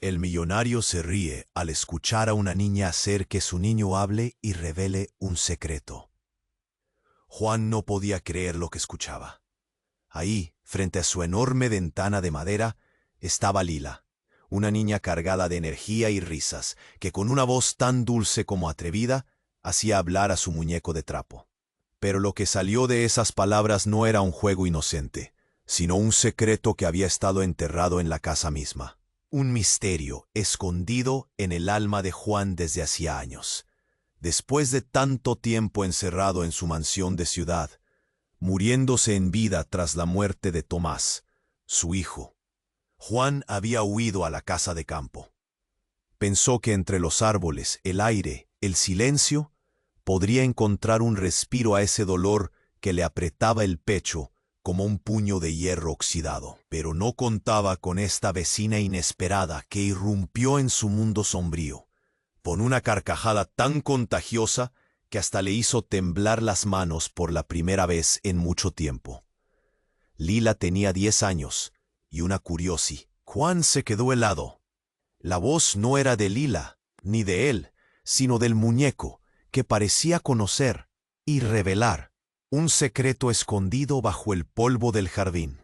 El millonario se ríe al escuchar a una niña hacer que su niño hable y revele un secreto. Juan no podía creer lo que escuchaba. Ahí, frente a su enorme ventana de madera, estaba Lila, una niña cargada de energía y risas, que con una voz tan dulce como atrevida, hacía hablar a su muñeco de trapo. Pero lo que salió de esas palabras no era un juego inocente, sino un secreto que había estado enterrado en la casa misma. Un misterio escondido en el alma de Juan desde hacía años. Después de tanto tiempo encerrado en su mansión de ciudad, muriéndose en vida tras la muerte de Tomás, su hijo, Juan había huido a la casa de campo. Pensó que entre los árboles, el aire, el silencio, podría encontrar un respiro a ese dolor que le apretaba el pecho como un puño de hierro oxidado. Pero no contaba con esta vecina inesperada que irrumpió en su mundo sombrío, con una carcajada tan contagiosa que hasta le hizo temblar las manos por la primera vez en mucho tiempo. Lila tenía 10 años y una curiosi. Juan se quedó helado. La voz no era de Lila, ni de él, sino del muñeco, que parecía conocer y revelar un secreto escondido bajo el polvo del jardín.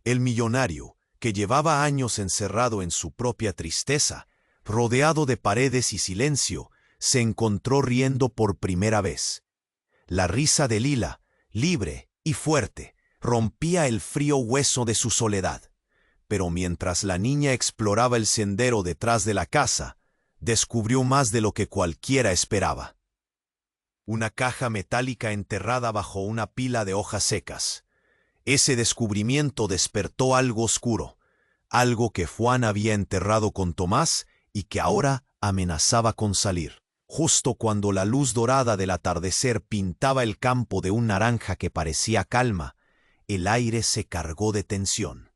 El millonario, que llevaba años encerrado en su propia tristeza, rodeado de paredes y silencio, se encontró riendo por primera vez. La risa de Lila, libre y fuerte, rompía el frío hueso de su soledad. Pero mientras la niña exploraba el sendero detrás de la casa, descubrió más de lo que cualquiera esperaba. Una caja metálica enterrada bajo una pila de hojas secas. Ese descubrimiento despertó algo oscuro, algo que Juan había enterrado con Tomás y que ahora amenazaba con salir. Justo cuando la luz dorada del atardecer pintaba el campo de un naranja que parecía calma, el aire se cargó de tensión.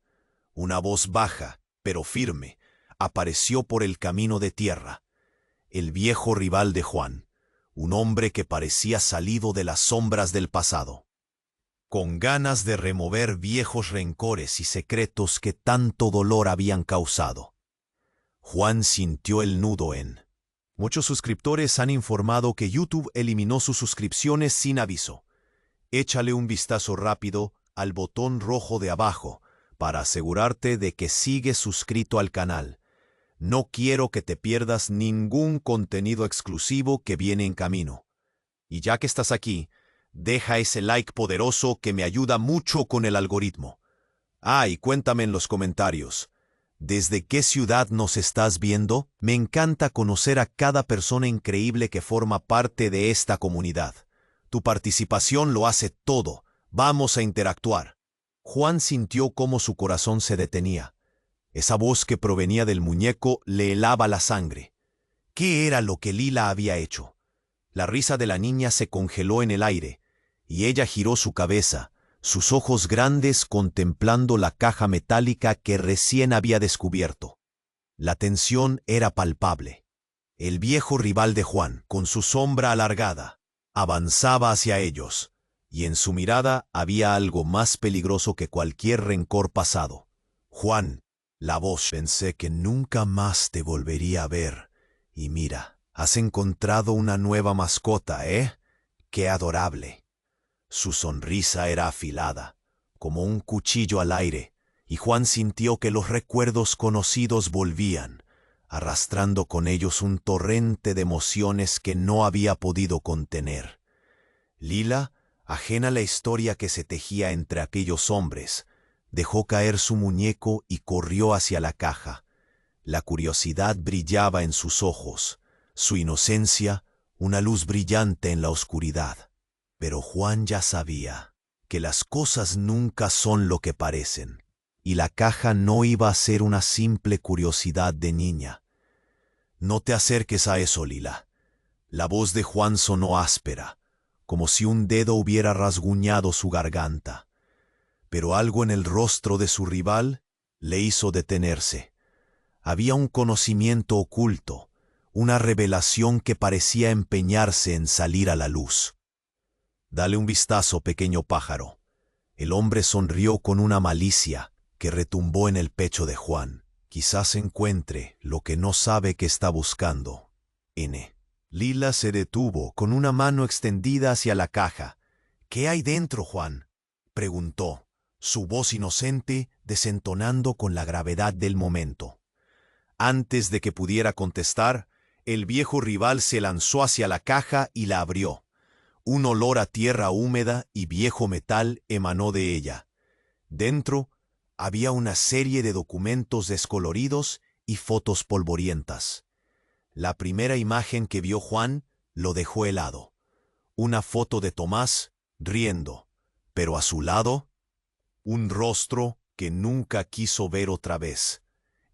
Una voz baja, pero firme, apareció por el camino de tierra. El viejo rival de Juan, un hombre que parecía salido de las sombras del pasado, con ganas de remover viejos rencores y secretos que tanto dolor habían causado. Juan sintió el nudo en. Muchos suscriptores han informado que YouTube eliminó sus suscripciones sin aviso. Échale un vistazo rápido al botón rojo de abajo para asegurarte de que sigues suscrito al canal. No quiero que te pierdas ningún contenido exclusivo que viene en camino. Y ya que estás aquí, deja ese like poderoso que me ayuda mucho con el algoritmo. Y cuéntame en los comentarios, ¿desde qué ciudad nos estás viendo? Me encanta conocer a cada persona increíble que forma parte de esta comunidad. Tu participación lo hace todo. Vamos a interactuar. Juan sintió cómo su corazón se detenía. Esa voz que provenía del muñeco le helaba la sangre. ¿Qué era lo que Lila había hecho? La risa de la niña se congeló en el aire, y ella giró su cabeza, sus ojos grandes contemplando la caja metálica que recién había descubierto. La tensión era palpable. El viejo rival de Juan, con su sombra alargada, avanzaba hacia ellos, y en su mirada había algo más peligroso que cualquier rencor pasado. Juan, la voz, pensé que nunca más te volvería a ver. Y mira, has encontrado una nueva mascota, ¿eh? ¡Qué adorable! Su sonrisa era afilada, como un cuchillo al aire, y Juan sintió que los recuerdos conocidos volvían, arrastrando con ellos un torrente de emociones que no había podido contener. Lila, ajena a la historia que se tejía entre aquellos hombres, dejó caer su muñeco y corrió hacia la caja. La curiosidad brillaba en sus ojos, su inocencia una luz brillante en la oscuridad. Pero Juan ya sabía que las cosas nunca son lo que parecen, y la caja no iba a ser una simple curiosidad de niña. No te acerques a eso, Lila. La voz de Juan sonó áspera, como si un dedo hubiera rasguñado su garganta. Pero algo en el rostro de su rival le hizo detenerse. Había un conocimiento oculto, una revelación que parecía empeñarse en salir a la luz. Dale un vistazo, pequeño pájaro. El hombre sonrió con una malicia que retumbó en el pecho de Juan. Quizás encuentre lo que no sabe que está buscando. N. Lila se detuvo con una mano extendida hacia la caja. ¿Qué hay dentro, Juan?, preguntó, su voz inocente desentonando con la gravedad del momento. Antes de que pudiera contestar, el viejo rival se lanzó hacia la caja y la abrió. Un olor a tierra húmeda y viejo metal emanó de ella. Dentro había una serie de documentos descoloridos y fotos polvorientas. La primera imagen que vio Juan lo dejó helado. Una foto de Tomás riendo, pero a su lado, un rostro que nunca quiso ver otra vez.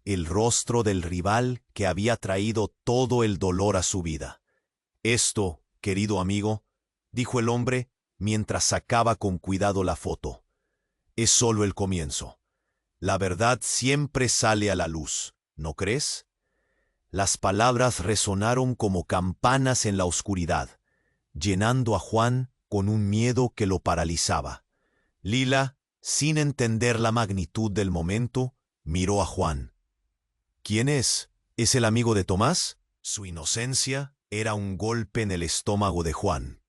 El rostro del rival que había traído todo el dolor a su vida. Esto, querido amigo, dijo el hombre mientras sacaba con cuidado la foto, es solo el comienzo. La verdad siempre sale a la luz, ¿no crees? Las palabras resonaron como campanas en la oscuridad, llenando a Juan con un miedo que lo paralizaba. Lila, sin entender la magnitud del momento, miró a Juan. ¿Quién es? ¿Es el amigo de Tomás? Su inocencia era un golpe en el estómago de Juan.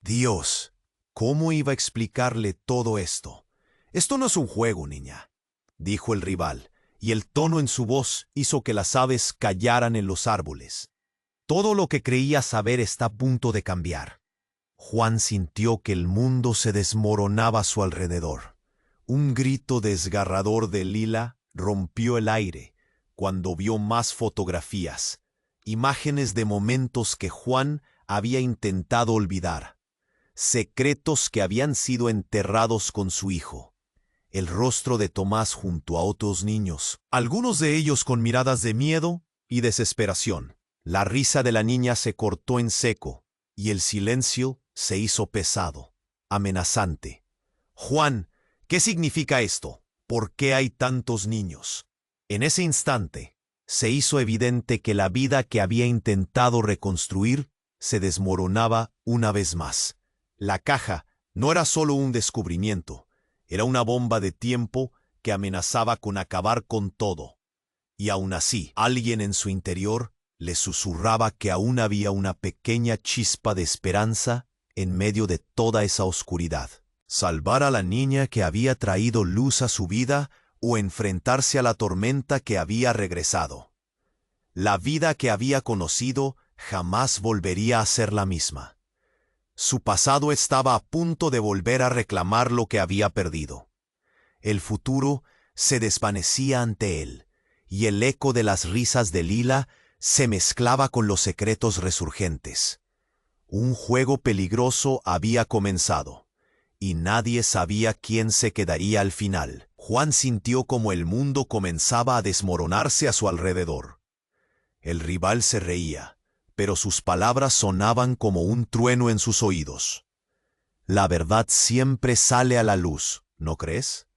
Dios, ¿cómo iba a explicarle todo esto? Esto no es un juego, niña, dijo el rival, y el tono en su voz hizo que las aves callaran en los árboles. Todo lo que creía saber está a punto de cambiar. Juan sintió que el mundo se desmoronaba a su alrededor. Un grito desgarrador de Lila rompió el aire cuando vio más fotografías, imágenes de momentos que Juan había intentado olvidar, secretos que habían sido enterrados con su hijo. El rostro de Tomás junto a otros niños, algunos de ellos con miradas de miedo y desesperación. La risa de la niña se cortó en seco, y el silencio se hizo pesado, amenazante. Juan, ¿qué significa esto? ¿Por qué hay tantos niños? En ese instante, se hizo evidente que la vida que había intentado reconstruir se desmoronaba una vez más. La caja no era solo un descubrimiento, era una bomba de tiempo que amenazaba con acabar con todo. Y aún así, alguien en su interior le susurraba que aún había una pequeña chispa de esperanza en medio de toda esa oscuridad. Salvar a la niña que había traído luz a su vida o enfrentarse a la tormenta que había regresado. La vida que había conocido jamás volvería a ser la misma. Su pasado estaba a punto de volver a reclamar lo que había perdido. El futuro se desvanecía ante él, y el eco de las risas de Lila se mezclaba con los secretos resurgentes. Un juego peligroso había comenzado, y nadie sabía quién se quedaría al final. Juan sintió como el mundo comenzaba a desmoronarse a su alrededor. El rival se reía, pero sus palabras sonaban como un trueno en sus oídos. La verdad siempre sale a la luz, ¿no crees?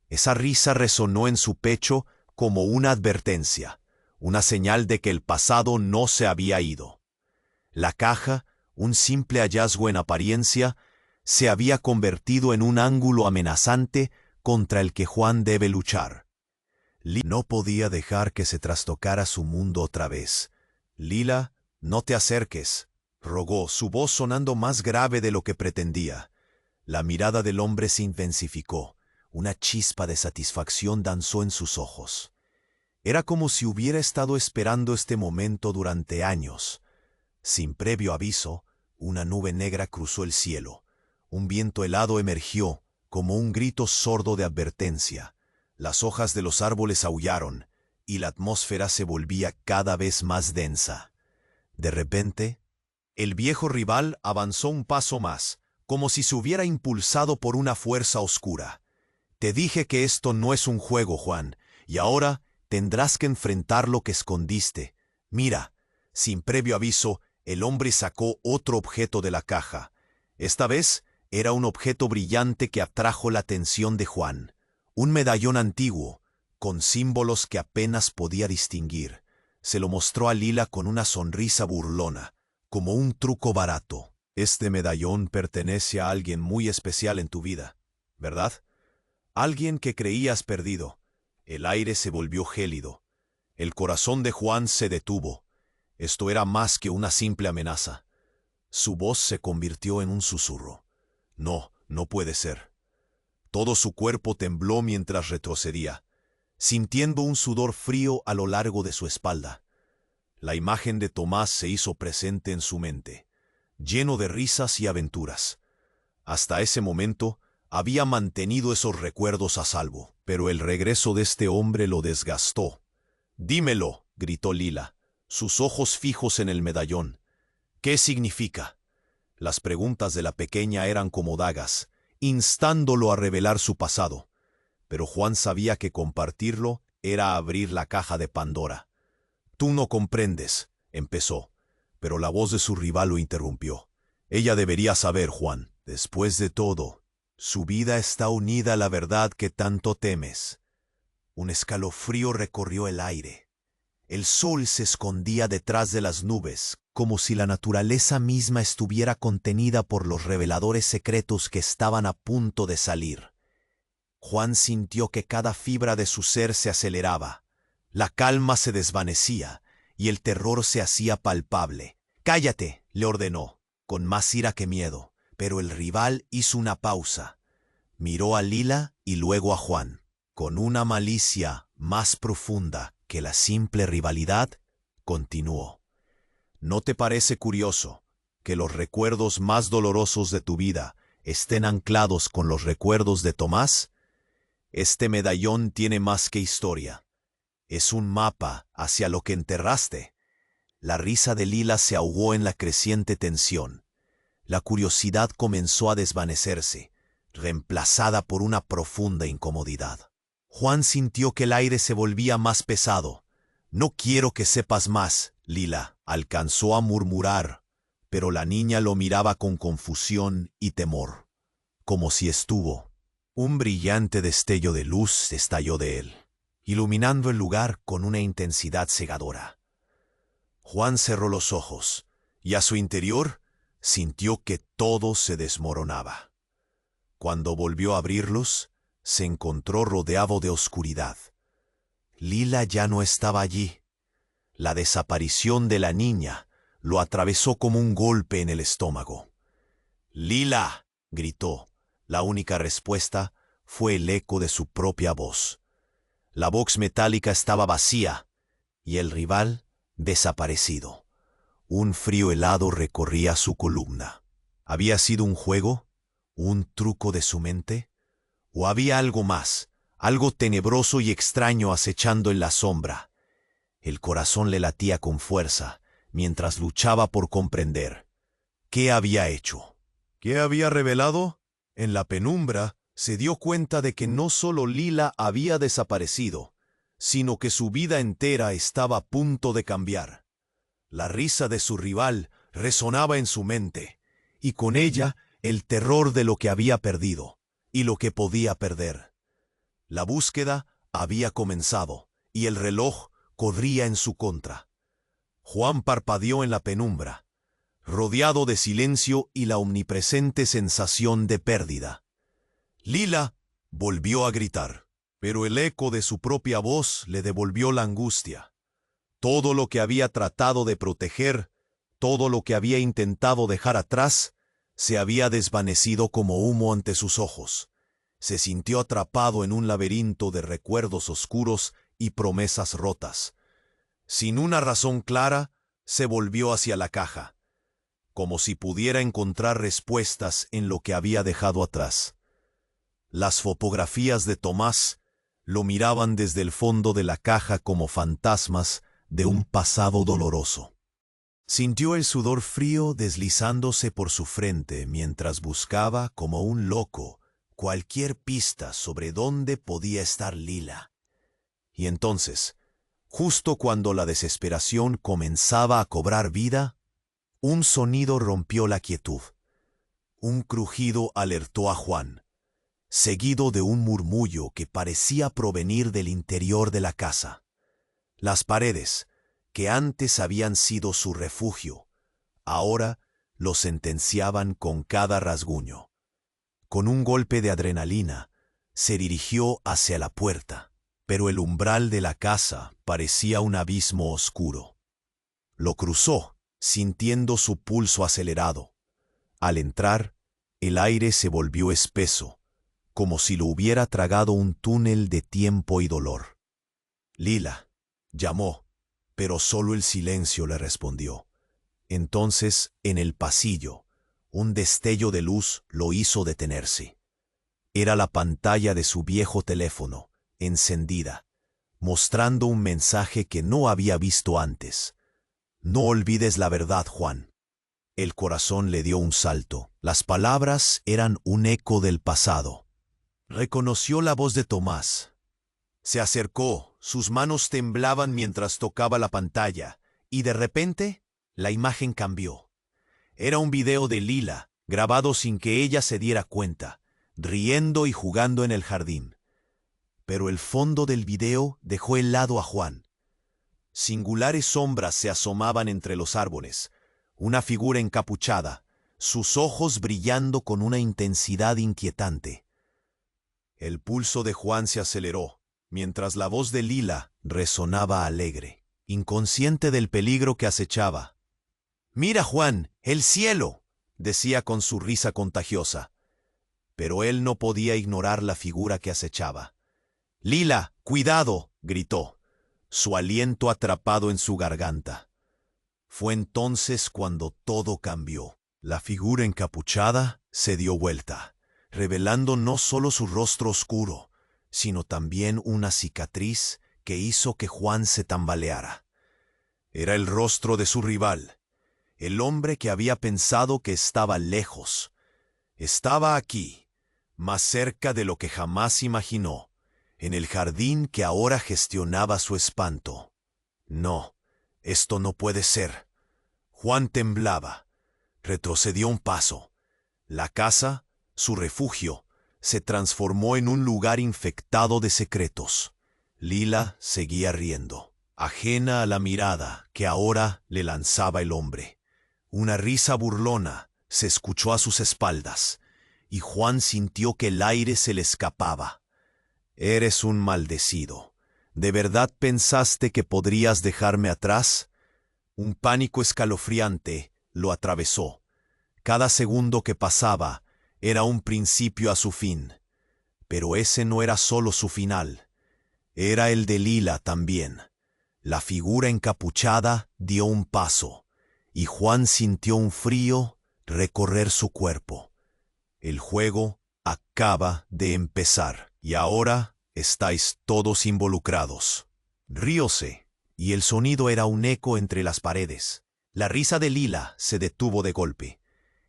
Esa risa resonó en su pecho como una advertencia, una señal de que el pasado no se había ido. La caja, un simple hallazgo en apariencia, se había convertido en un ángulo amenazante contra el que Juan debe luchar. No podía dejar que se trastocara su mundo otra vez. Lila, no te acerques, rogó, su voz sonando más grave de lo que pretendía. La mirada del hombre se intensificó. Una chispa de satisfacción danzó en sus ojos. Era como si hubiera estado esperando este momento durante años. Sin previo aviso, una nube negra cruzó el cielo. Un viento helado emergió, como un grito sordo de advertencia. Las hojas de los árboles aullaron, y la atmósfera se volvía cada vez más densa. De repente, el viejo rival avanzó un paso más, como si se hubiera impulsado por una fuerza oscura. Te dije que esto no es un juego, Juan, y ahora tendrás que enfrentar lo que escondiste. Mira, sin previo aviso, el hombre sacó otro objeto de la caja. Esta vez era un objeto brillante que atrajo la atención de Juan. Un medallón antiguo, con símbolos que apenas podía distinguir. Se lo mostró a Lila con una sonrisa burlona, como un truco barato. Este medallón pertenece a alguien muy especial en tu vida, ¿verdad? Alguien que creías perdido, El aire se volvió gélido. El corazón de Juan se detuvo. Esto era más que una simple amenaza. Su voz se convirtió en un susurro. No, no puede ser. Todo su cuerpo tembló mientras retrocedía, sintiendo un sudor frío a lo largo de su espalda. La imagen de Tomás se hizo presente en su mente, lleno de risas y aventuras. Hasta ese momento había mantenido esos recuerdos a salvo, pero el regreso de este hombre lo desgastó. «Dímelo», gritó Lila, sus ojos fijos en el medallón. «¿Qué significa?» Las preguntas de la pequeña eran como dagas, instándolo a revelar su pasado. Pero Juan sabía que compartirlo era abrir la caja de Pandora. «Tú no comprendes», empezó, pero la voz de su rival lo interrumpió. «Ella debería saber, Juan. Después de todo, su vida está unida a la verdad que tanto temes». Un escalofrío recorrió el aire. El sol se escondía detrás de las nubes, como si la naturaleza misma estuviera contenida por los reveladores secretos que estaban a punto de salir. Juan sintió que cada fibra de su ser se aceleraba. La calma se desvanecía y el terror se hacía palpable. «Cállate», le ordenó, con más ira que miedo, pero el rival hizo una pausa. Miró a Lila y luego a Juan. Con una malicia más profunda que la simple rivalidad, continuó. ¿No te parece curioso que los recuerdos más dolorosos de tu vida estén anclados con los recuerdos de Tomás? Este medallón tiene más que historia. Es un mapa hacia lo que enterraste. La risa de Lila se ahogó en la creciente tensión. La curiosidad comenzó a desvanecerse, reemplazada por una profunda incomodidad. Juan sintió que el aire se volvía más pesado. «No quiero que sepas más», Lila alcanzó a murmurar, pero la niña lo miraba con confusión y temor, como si estuvo. Un brillante destello de luz estalló de él, iluminando el lugar con una intensidad cegadora. Juan cerró los ojos, y a su interior sintió que todo se desmoronaba. Cuando volvió a abrirlos, se encontró rodeado de oscuridad. Lila ya no estaba allí. La desaparición de la niña lo atravesó como un golpe en el estómago. «¡Lila!», gritó. La única respuesta fue el eco de su propia voz. La box metálica estaba vacía y el rival desaparecido. Un frío helado recorría su columna. ¿Había sido un juego? ¿Un truco de su mente? ¿O había algo más, algo tenebroso y extraño acechando en la sombra? El corazón le latía con fuerza mientras luchaba por comprender. ¿Qué había hecho? ¿Qué había revelado? En la penumbra se dio cuenta de que no solo Lila había desaparecido, sino que su vida entera estaba a punto de cambiar. La risa de su rival resonaba en su mente, y con ella el terror de lo que había perdido y lo que podía perder. La búsqueda había comenzado, y el reloj corría en su contra. Juan parpadeó en la penumbra, rodeado de silencio y la omnipresente sensación de pérdida. «Lila», volvió a gritar, pero el eco de su propia voz le devolvió la angustia. Todo lo que había tratado de proteger, todo lo que había intentado dejar atrás, se había desvanecido como humo ante sus ojos. Se sintió atrapado en un laberinto de recuerdos oscuros y promesas rotas. Sin una razón clara, se volvió hacia la caja, como si pudiera encontrar respuestas en lo que había dejado atrás. Las fotografías de Tomás lo miraban desde el fondo de la caja como fantasmas de un pasado doloroso. Sintió el sudor frío deslizándose por su frente mientras buscaba, como un loco, cualquier pista sobre dónde podía estar Lila. Y entonces, justo cuando la desesperación comenzaba a cobrar vida, un sonido rompió la quietud. Un crujido alertó a Juan, seguido de un murmullo que parecía provenir del interior de la casa. Las paredes, que antes habían sido su refugio, ahora lo sentenciaban con cada rasguño. Con un golpe de adrenalina, se dirigió hacia la puerta. pero el umbral de la casa parecía un abismo oscuro. Lo cruzó, sintiendo su pulso acelerado. Al entrar, el aire se volvió espeso, como si lo hubiera tragado un túnel de tiempo y dolor. «Lila», llamó, pero solo el silencio le respondió. Entonces, en el pasillo, un destello de luz lo hizo detenerse. Era la pantalla de su viejo teléfono, encendida, mostrando un mensaje que no había visto antes. «No olvides la verdad, Juan». El corazón le dio un salto. Las palabras eran un eco del pasado. Reconoció la voz de Tomás. Se acercó, sus manos temblaban mientras tocaba la pantalla, y de repente, la imagen cambió. Era un video de Lila, grabado sin que ella se diera cuenta, riendo y jugando en el jardín. Pero el fondo del video dejó helado a Juan. Singulares sombras se asomaban entre los árboles, una figura encapuchada, sus ojos brillando con una intensidad inquietante. El pulso de Juan se aceleró, mientras la voz de Lila resonaba alegre, inconsciente del peligro que acechaba. «Mira, Juan, el cielo», decía con su risa contagiosa. Pero él no podía ignorar la figura que acechaba. «Lila, cuidado», gritó, su aliento atrapado en su garganta. Fue entonces cuando todo cambió. La figura encapuchada se dio vuelta, revelando no solo su rostro oscuro, sino también una cicatriz que hizo que Juan se tambaleara. Era el rostro de su rival, el hombre que había pensado que estaba lejos. Estaba aquí, más cerca de lo que jamás imaginó, en el jardín que ahora gestionaba su espanto. No, esto no puede ser. Juan temblaba. Retrocedió un paso. La casa, su refugio, se transformó en un lugar infectado de secretos. Lila seguía riendo, ajena a la mirada que ahora le lanzaba el hombre. Una risa burlona se escuchó a sus espaldas, y Juan sintió que el aire se le escapaba. «Eres un maldecido. ¿De verdad pensaste que podrías dejarme atrás?» Un pánico escalofriante lo atravesó. Cada segundo que pasaba era un principio a su fin. Pero ese no era solo su final. Era el de Lila también. La figura encapuchada dio un paso, y Juan sintió un frío recorrer su cuerpo. El juego acaba de empezar, y ahora estáis todos involucrados. Rióse, y el sonido era un eco entre las paredes. La risa de Lila se detuvo de golpe.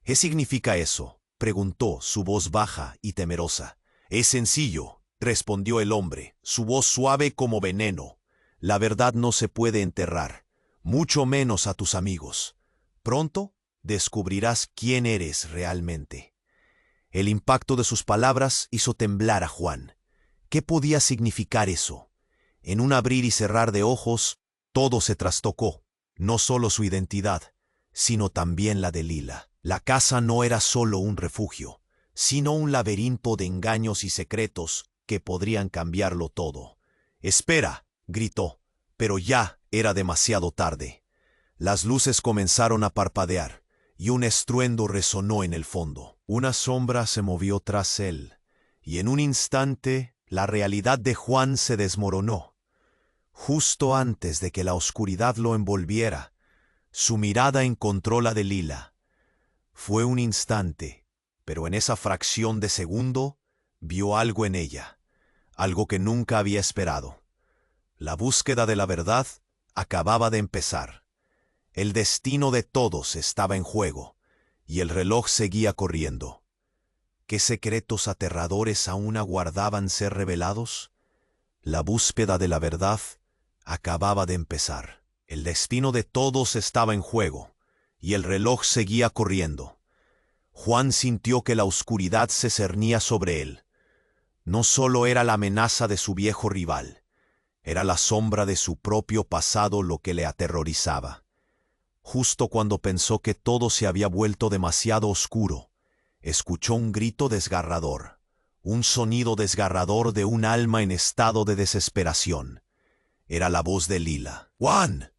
«¿Qué significa eso?», preguntó, su voz baja y temerosa. «Es sencillo», respondió el hombre, su voz suave como veneno. «La verdad no se puede enterrar, mucho menos a tus amigos. Pronto descubrirás quién eres realmente». El impacto de sus palabras hizo temblar a Juan. ¿Qué podía significar eso? En un abrir y cerrar de ojos, todo se trastocó, no solo su identidad, sino también la de Lila. La casa no era solo un refugio, sino un laberinto de engaños y secretos que podrían cambiarlo todo. «Espera», gritó, pero ya era demasiado tarde. Las luces comenzaron a parpadear, y un estruendo resonó en el fondo. Una sombra se movió tras él, y en un instante la realidad de Juan se desmoronó. Justo antes de que la oscuridad lo envolviera, su mirada encontró la de Lila. Fue un instante, pero en esa fracción de segundo vio algo en ella, algo que nunca había esperado. La búsqueda de la verdad acababa de empezar. El destino de todos estaba en juego, y el reloj seguía corriendo. ¿Qué secretos aterradores aún aguardaban ser revelados? La búsqueda de la verdad acababa de empezar. El destino de todos estaba en juego, y el reloj seguía corriendo. Juan sintió que la oscuridad se cernía sobre él. No solo era la amenaza de su viejo rival, era la sombra de su propio pasado lo que le aterrorizaba. Justo cuando pensó que todo se había vuelto demasiado oscuro, escuchó un grito desgarrador, un sonido desgarrador de un alma en estado de desesperación. Era la voz de Lila. ¡Juan!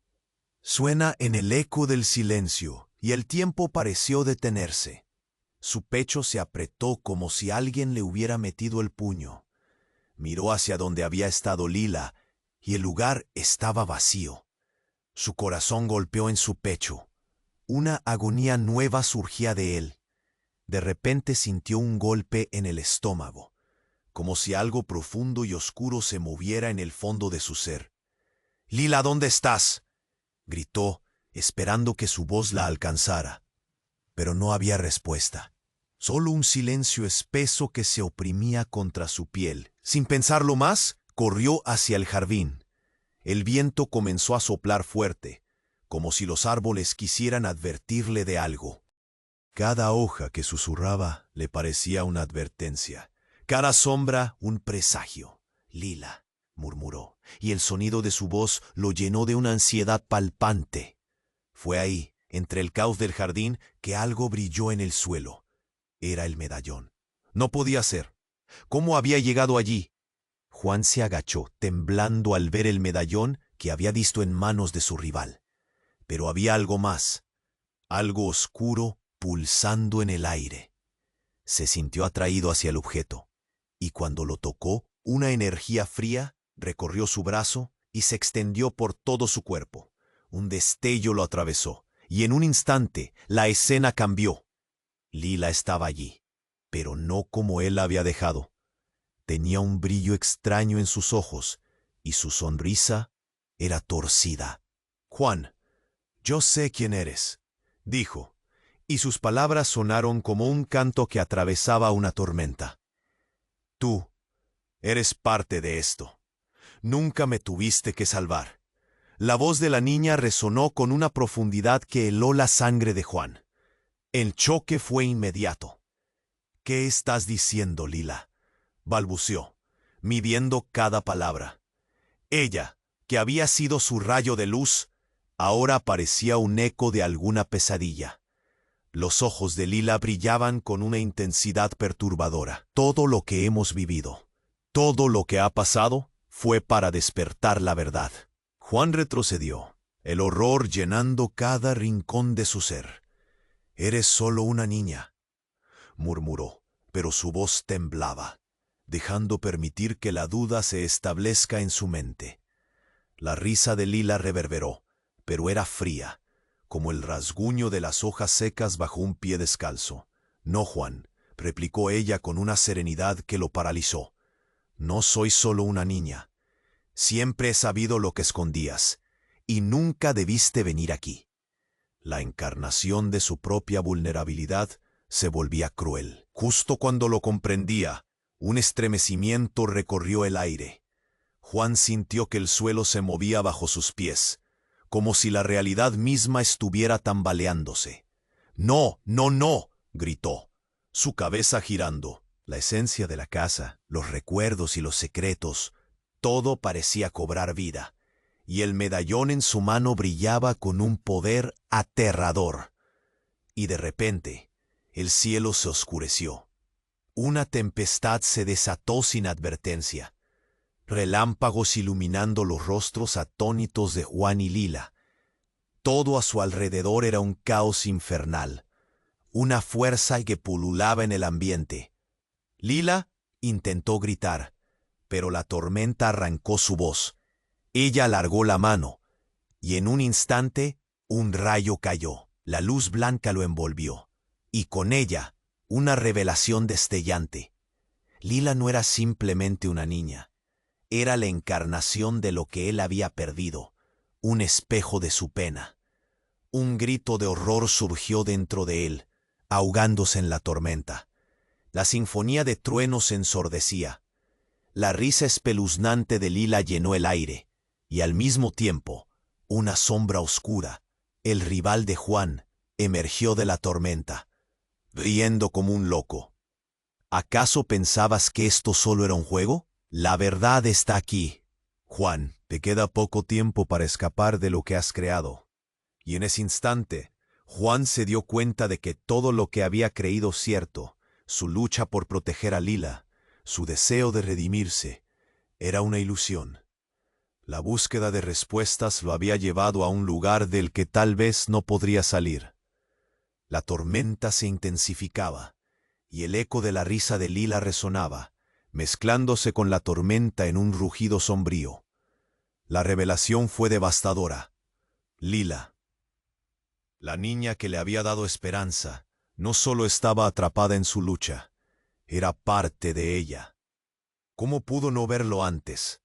Suena en el eco del silencio, y el tiempo pareció detenerse. Su pecho se apretó como si alguien le hubiera metido el puño. Miró hacia donde había estado Lila, y el lugar estaba vacío. Su corazón golpeó en su pecho. Una agonía nueva surgía de él. De repente sintió un golpe en el estómago, como si algo profundo y oscuro se moviera en el fondo de su ser. «Lila, ¿dónde estás?», gritó, esperando que su voz la alcanzara. Pero no había respuesta. Solo un silencio espeso que se oprimía contra su piel. Sin pensarlo más, corrió hacia el jardín. El viento comenzó a soplar fuerte, como si los árboles quisieran advertirle de algo. Cada hoja que susurraba le parecía una advertencia. Cada sombra un presagio. «Lila», murmuró, y el sonido de su voz lo llenó de una ansiedad palpante. Fue ahí, entre el caos del jardín, que algo brilló en el suelo. Era el medallón. No podía ser. ¿Cómo había llegado allí? Juan se agachó, temblando al ver el medallón que había visto en manos de su rival. Pero había algo más, algo oscuro pulsando en el aire. Se sintió atraído hacia el objeto, y cuando lo tocó, una energía fría recorrió su brazo y se extendió por todo su cuerpo. Un destello lo atravesó, y en un instante la escena cambió. Lila estaba allí, pero no como él la había dejado. Tenía un brillo extraño en sus ojos, y su sonrisa era torcida. «Juan, yo sé quién eres», dijo, y sus palabras sonaron como un canto que atravesaba una tormenta. «Tú eres parte de esto. Nunca me tuviste que salvar». La voz de la niña resonó con una profundidad que heló la sangre de Juan. El choque fue inmediato. «¿Qué estás diciendo, Lila?», balbuceó, midiendo cada palabra. Ella, que había sido su rayo de luz, ahora parecía un eco de alguna pesadilla. Los ojos de Lila brillaban con una intensidad perturbadora. «Todo lo que hemos vivido, todo lo que ha pasado, fue para despertar la verdad». Juan retrocedió, el horror llenando cada rincón de su ser. «Eres solo una niña», murmuró, pero su voz temblaba, dejando permitir que la duda se establezca en su mente. La risa de Lila reverberó, pero era fría, como el rasguño de las hojas secas bajo un pie descalzo. «No, Juan», replicó ella con una serenidad que lo paralizó. «No soy solo una niña. Siempre he sabido lo que escondías, y nunca debiste venir aquí». La encarnación de su propia vulnerabilidad se volvía cruel. Justo cuando lo comprendía, un estremecimiento recorrió el aire. Juan sintió que el suelo se movía bajo sus pies, como si la realidad misma estuviera tambaleándose. «No, no, no», gritó, su cabeza girando. La esencia de la casa, los recuerdos y los secretos, todo parecía cobrar vida, y el medallón en su mano brillaba con un poder aterrador. Y de repente, el cielo se oscureció. Una tempestad se desató sin advertencia. Relámpagos iluminando los rostros atónitos de Juan y Lila. Todo a su alrededor era un caos infernal, una fuerza que pululaba en el ambiente. Lila intentó gritar, pero la tormenta arrancó su voz. Ella alargó la mano, y en un instante un rayo cayó. La luz blanca lo envolvió, y con ella una revelación destellante. Lila no era simplemente una niña, era la encarnación de lo que él había perdido, un espejo de su pena. Un grito de horror surgió dentro de él, ahogándose en la tormenta. La sinfonía de truenos ensordecía. La risa espeluznante de Lila llenó el aire, y al mismo tiempo, una sombra oscura, el rival de Juan, emergió de la tormenta, riendo como un loco. ¿Acaso pensabas que esto solo era un juego? La verdad está aquí. Juan, te queda poco tiempo para escapar de lo que has creado. Y en ese instante, Juan se dio cuenta de que todo lo que había creído cierto, su lucha por proteger a Lila, Su deseo de redimirse era una ilusión. La búsqueda de respuestas lo había llevado a un lugar del que tal vez no podría salir. La tormenta se intensificaba, y el eco de la risa de Lila resonaba, mezclándose con la tormenta en un rugido sombrío. La revelación fue devastadora. Lila, la niña que le había dado esperanza, no solo estaba atrapada en su lucha, era parte de ella. ¿Cómo pudo no verlo antes?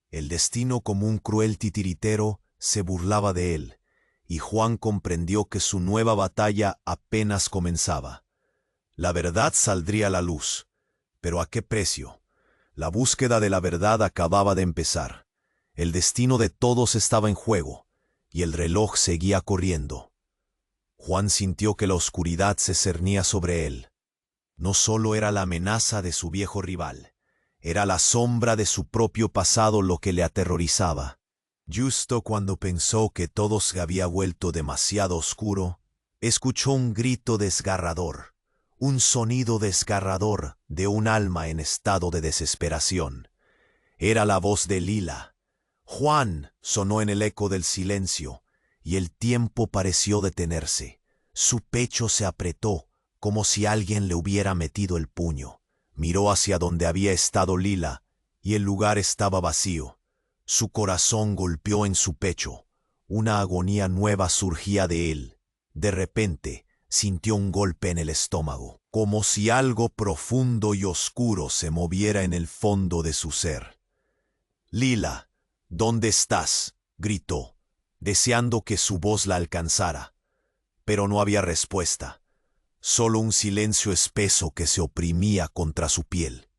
El destino, como un cruel titiritero, se burlaba de él, y Juan comprendió que su nueva batalla apenas comenzaba. La verdad saldría a la luz, pero ¿a qué precio? La búsqueda de la verdad acababa de empezar. El destino de todos estaba en juego, y el reloj seguía corriendo. Juan sintió que la oscuridad se cernía sobre él. No solo era la amenaza de su viejo rival, era la sombra de su propio pasado lo que le aterrorizaba. Justo cuando pensó que todo se había vuelto demasiado oscuro, escuchó un grito desgarrador, un sonido desgarrador de un alma en estado de desesperación. Era la voz de Lila. «Juan», sonó en el eco del silencio, y el tiempo pareció detenerse. Su pecho se apretó, como si alguien le hubiera metido el puño. Miró hacia donde había estado Lila, y el lugar estaba vacío. Su corazón golpeó en su pecho. Una agonía nueva surgía de él. De repente, sintió un golpe en el estómago, como si algo profundo y oscuro se moviera en el fondo de su ser. «Lila, ¿dónde estás?», gritó, deseando que su voz la alcanzara. Pero no había respuesta. Solo un silencio espeso que se oprimía contra su piel.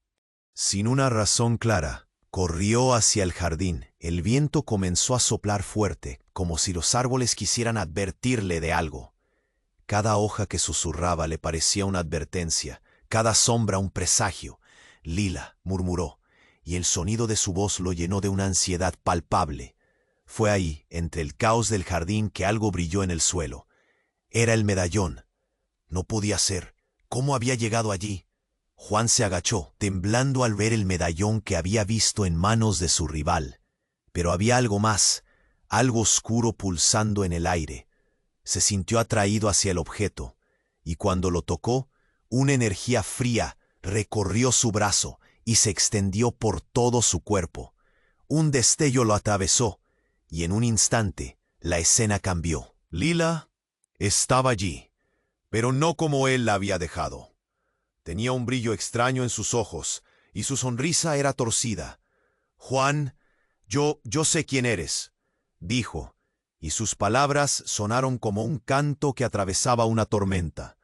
Sin una razón clara, corrió hacia el jardín. El viento comenzó a soplar fuerte, como si los árboles quisieran advertirle de algo. Cada hoja que susurraba le parecía una advertencia, cada sombra un presagio. «Lila», murmuró, y el sonido de su voz lo llenó de una ansiedad palpable. Fue ahí, entre el caos del jardín, que algo brilló en el suelo. Era el medallón. No podía ser. ¿Cómo había llegado allí? Juan se agachó, temblando al ver el medallón que había visto en manos de su rival. Pero había algo más, algo oscuro pulsando en el aire. Se sintió atraído hacia el objeto, y cuando lo tocó, una energía fría recorrió su brazo y se extendió por todo su cuerpo. Un destello lo atravesó, y en un instante la escena cambió. Lila estaba allí, pero no como él la había dejado. Tenía un brillo extraño en sus ojos, y su sonrisa era torcida. «Juan, yo sé quién eres», dijo, y sus palabras sonaron como un canto que atravesaba una tormenta.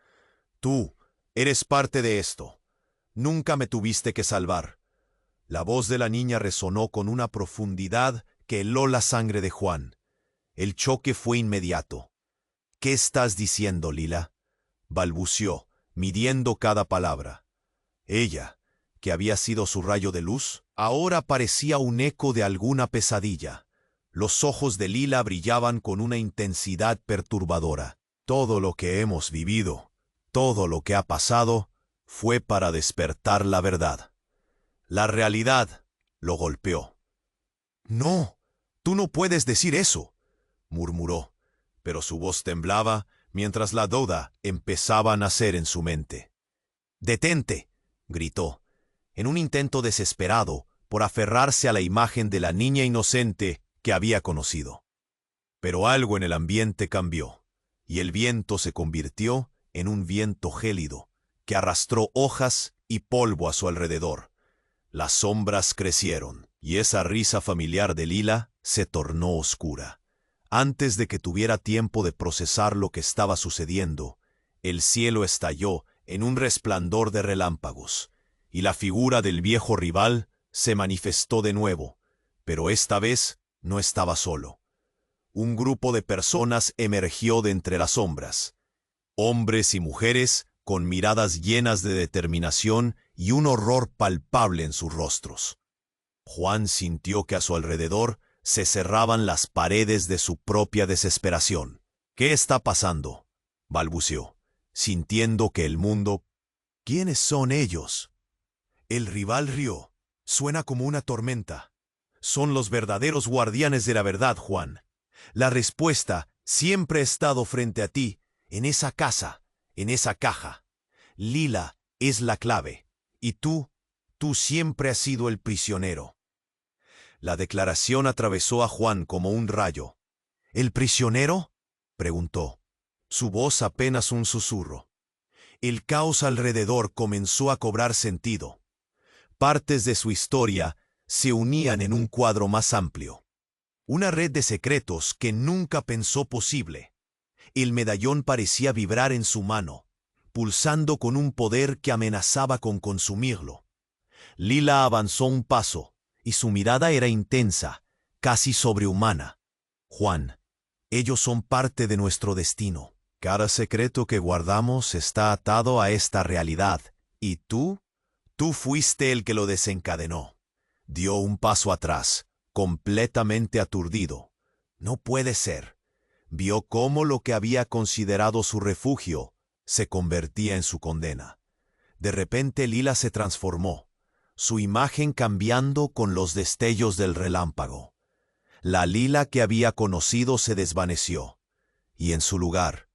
«Tú eres parte de esto. Nunca me tuviste que salvar». La voz de la niña resonó con una profundidad que heló la sangre de Juan. El choque fue inmediato. «¿Qué estás diciendo, Lila?», balbució, midiendo cada palabra. Ella, que había sido su rayo de luz, ahora parecía un eco de alguna pesadilla. Los ojos de Lila brillaban con una intensidad perturbadora. «Todo lo que hemos vivido, todo lo que ha pasado, fue para despertar la verdad. La realidad», lo golpeó. «No, tú no puedes decir eso», murmuró, pero su voz temblaba mientras la duda empezaba a nacer en su mente. «Detente», gritó, en un intento desesperado por aferrarse a la imagen de la niña inocente que había conocido. Pero algo en el ambiente cambió, y el viento se convirtió en un viento gélido que arrastró hojas y polvo a su alrededor. Las sombras crecieron, y esa risa familiar de Lila se tornó oscura. Antes de que tuviera tiempo de procesar lo que estaba sucediendo, el cielo estalló en un resplandor de relámpagos, y la figura del viejo rival se manifestó de nuevo, pero esta vez no estaba solo. Un grupo de personas emergió de entre las sombras. Hombres y mujeres con miradas llenas de determinación y un horror palpable en sus rostros. Juan sintió que a su alrededor se cerraban las paredes de su propia desesperación. «¿Qué está pasando?», balbuceó, sintiendo que el mundo... «¿Quiénes son ellos?». El rival rió. Suena como una tormenta. Son los verdaderos guardianes de la verdad, Juan. La respuesta siempre ha estado frente a ti, en esa casa, en esa caja. Lila es la clave. Y tú siempre has sido el prisionero. La declaración atravesó a Juan como un rayo. ¿El prisionero?, preguntó. Su voz apenas un susurro. El caos alrededor comenzó a cobrar sentido. Partes de su historia se unían en un cuadro más amplio. Una red de secretos que nunca pensó posible. El medallón parecía vibrar en su mano, pulsando con un poder que amenazaba con consumirlo. Lila avanzó un paso, y su mirada era intensa, casi sobrehumana. Juan, ellos son parte de nuestro destino. Cada secreto que guardamos está atado a esta realidad. ¿Y tú? Tú fuiste el que lo desencadenó. Dio un paso atrás, completamente aturdido. No puede ser. Vio cómo lo que había considerado su refugio se convertía en su condena. De repente Lila se transformó, su imagen cambiando con los destellos del relámpago. La Lila que había conocido se desvaneció, y en su lugar,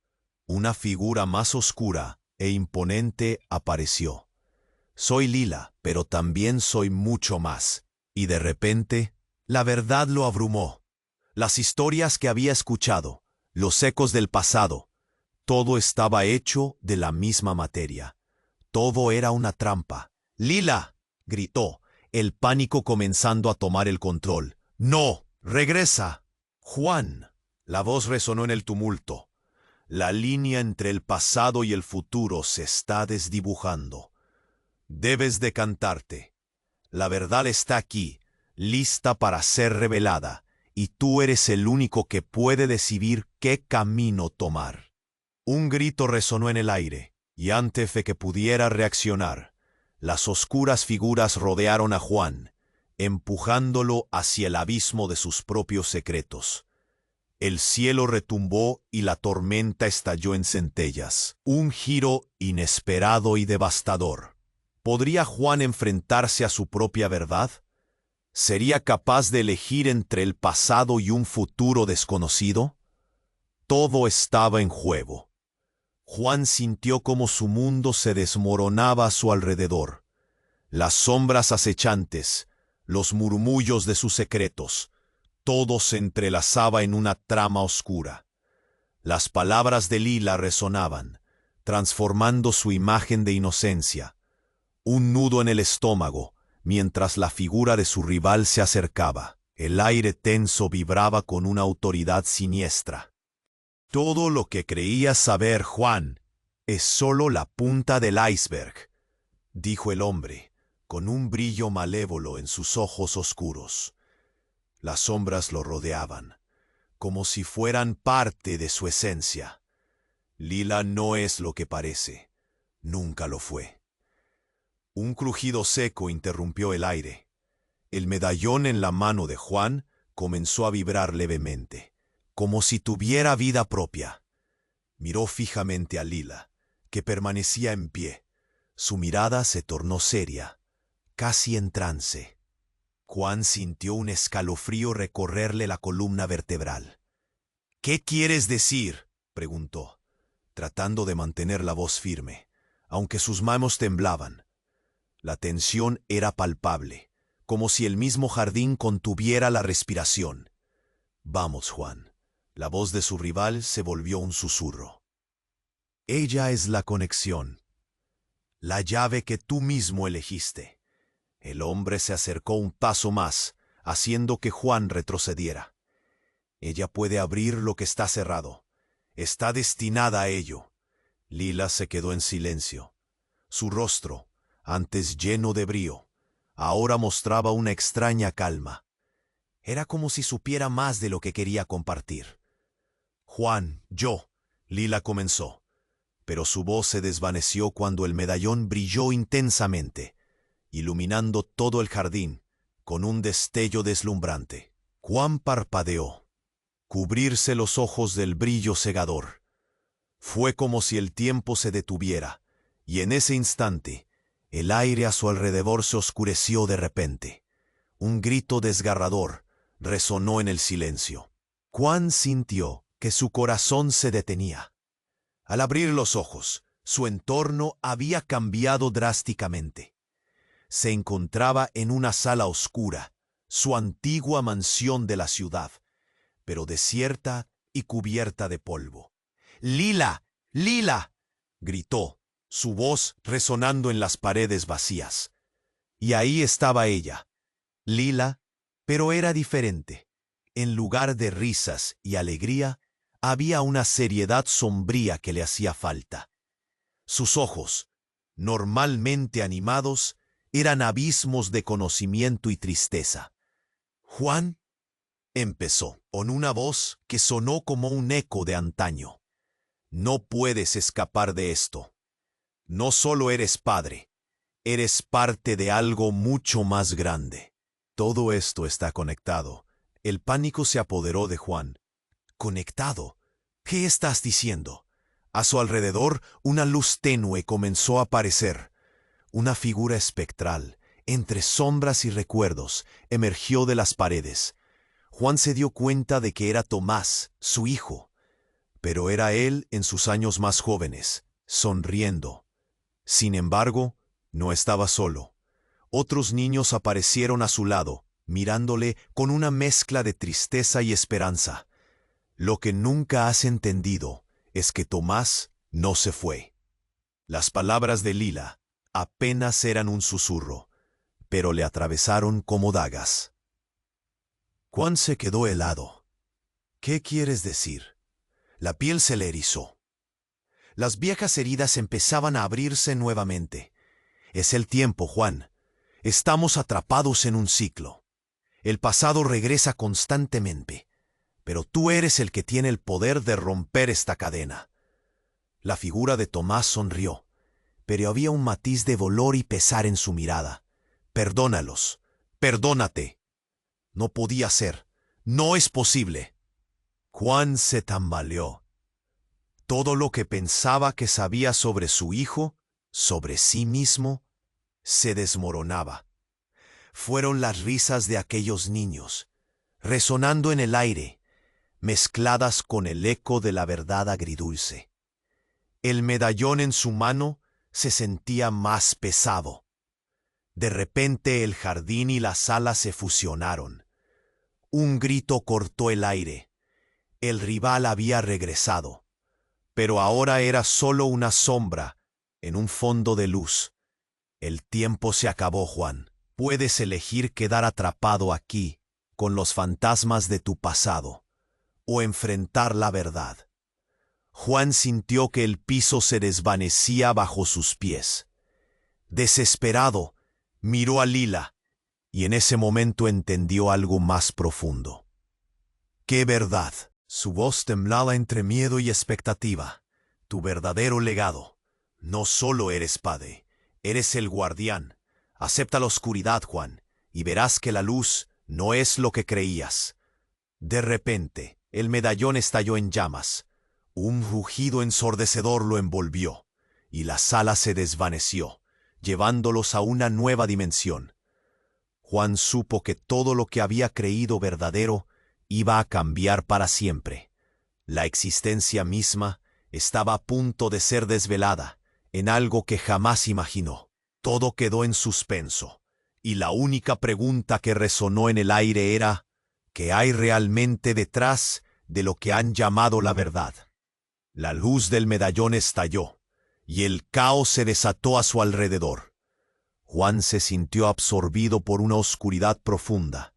una figura más oscura e imponente apareció. Soy Lila, pero también soy mucho más. Y de repente, la verdad lo abrumó. Las historias que había escuchado, los ecos del pasado, todo estaba hecho de la misma materia. Todo era una trampa. ¡Lila!, gritó, el pánico comenzando a tomar el control. ¡No! ¡Regresa! ¡Juan! La voz resonó en el tumulto. La línea entre el pasado y el futuro se está desdibujando. Debes decantarte. La verdad está aquí, lista para ser revelada, y tú eres el único que puede decidir qué camino tomar. Un grito resonó en el aire, y antes de que pudiera reaccionar, las oscuras figuras rodearon a Juan, empujándolo hacia el abismo de sus propios secretos. El cielo retumbó y la tormenta estalló en centellas. Un giro inesperado y devastador. ¿Podría Juan enfrentarse a su propia verdad? ¿Sería capaz de elegir entre el pasado y un futuro desconocido? Todo estaba en juego. Juan sintió como su mundo se desmoronaba a su alrededor. Las sombras acechantes, los murmullos de sus secretos, todo se entrelazaba en una trama oscura. Las palabras de Lila resonaban, transformando su imagen de inocencia. Un nudo en el estómago, mientras la figura de su rival se acercaba. El aire tenso vibraba con una autoridad siniestra. Todo lo que creías saber, Juan, es solo la punta del iceberg, dijo el hombre, con un brillo malévolo en sus ojos oscuros. Las sombras lo rodeaban, como si fueran parte de su esencia. Lila no es lo que parece. Nunca lo fue. Un crujido seco interrumpió el aire. El medallón en la mano de Juan comenzó a vibrar levemente, como si tuviera vida propia. Miró fijamente a Lila, que permanecía en pie. Su mirada se tornó seria, casi en trance. Juan sintió un escalofrío recorrerle la columna vertebral. «¿Qué quieres decir?», preguntó, tratando de mantener la voz firme, aunque sus manos temblaban. La tensión era palpable, como si el mismo jardín contuviera la respiración. «Vamos, Juan». La voz de su rival se volvió un susurro. «Ella es la conexión, la llave que tú mismo elegiste». El hombre se acercó un paso más, haciendo que Juan retrocediera. «Ella puede abrir lo que está cerrado. Está destinada a ello». Lila se quedó en silencio. Su rostro, antes lleno de brío, ahora mostraba una extraña calma. Era como si supiera más de lo que quería compartir. «Juan, Lila comenzó, pero su voz se desvaneció cuando el medallón brilló intensamente, iluminando todo el jardín con un destello deslumbrante. Juan parpadeó. Cubrirse los ojos del brillo cegador. Fue como si el tiempo se detuviera, y en ese instante, El aire a su alrededor se oscureció de repente. Un grito desgarrador resonó en el silencio. Juan sintió que su corazón se detenía. Al abrir los ojos, su entorno había cambiado drásticamente. Se encontraba en una sala oscura, su antigua mansión de la ciudad, pero desierta y cubierta de polvo. ¡Lila! ¡Lila!, gritó, su voz resonando en las paredes vacías. Y ahí estaba ella, Lila, pero era diferente. En lugar de risas y alegría, había una seriedad sombría que le hacía falta. Sus ojos, normalmente animados, eran abismos de conocimiento y tristeza. «Juan», empezó, con una voz que sonó como un eco de antaño. «No puedes escapar de esto. No solo eres padre, eres parte de algo mucho más grande». Todo esto está conectado. El pánico se apoderó de Juan. ¿Conectado? ¿Qué estás diciendo? A su alrededor, una luz tenue comenzó a aparecer. Una figura espectral, entre sombras y recuerdos, emergió de las paredes. Juan se dio cuenta de que era Tomás, su hijo. Pero era él en sus años más jóvenes, sonriendo. Sin embargo, no estaba solo. Otros niños aparecieron a su lado, mirándole con una mezcla de tristeza y esperanza. Lo que nunca has entendido es que Tomás no se fue. Las palabras de Lila apenas eran un susurro, pero le atravesaron como dagas. Juan se quedó helado. ¿Qué quieres decir? La piel se le erizó. Las viejas heridas empezaban a abrirse nuevamente. Es el tiempo, Juan. Estamos atrapados en un ciclo. El pasado regresa constantemente, pero tú eres el que tiene el poder de romper esta cadena. La figura de Tomás sonrió, pero había un matiz de dolor y pesar en su mirada. Perdónalos, perdónate. No podía ser, no es posible. Juan se tambaleó. Todo lo que pensaba que sabía sobre su hijo, sobre sí mismo, se desmoronaba. Fueron las risas de aquellos niños, resonando en el aire, mezcladas con el eco de la verdad agridulce. El medallón en su mano se sentía más pesado. De repente el jardín y la sala se fusionaron. Un grito cortó el aire. El rival había regresado, pero ahora era solo una sombra en un fondo de luz. El tiempo se acabó, Juan. Puedes elegir quedar atrapado aquí, con los fantasmas de tu pasado, o enfrentar la verdad. Juan sintió que el piso se desvanecía bajo sus pies. Desesperado, miró a Lila, y en ese momento entendió algo más profundo. ¡Qué verdad! Su voz temblaba entre miedo y expectativa. Tu verdadero legado. No solo eres padre, eres el guardián. Acepta la oscuridad, Juan, y verás que la luz no es lo que creías. De repente, el medallón estalló en llamas. Un rugido ensordecedor lo envolvió, y la sala se desvaneció, llevándolos a una nueva dimensión. Juan supo que todo lo que había creído verdadero iba a cambiar para siempre. La existencia misma estaba a punto de ser desvelada en algo que jamás imaginó. Todo quedó en suspenso, y la única pregunta que resonó en el aire era: ¿qué hay realmente detrás de lo que han llamado la verdad? La luz del medallón estalló, y el caos se desató a su alrededor. Juan se sintió absorbido por una oscuridad profunda,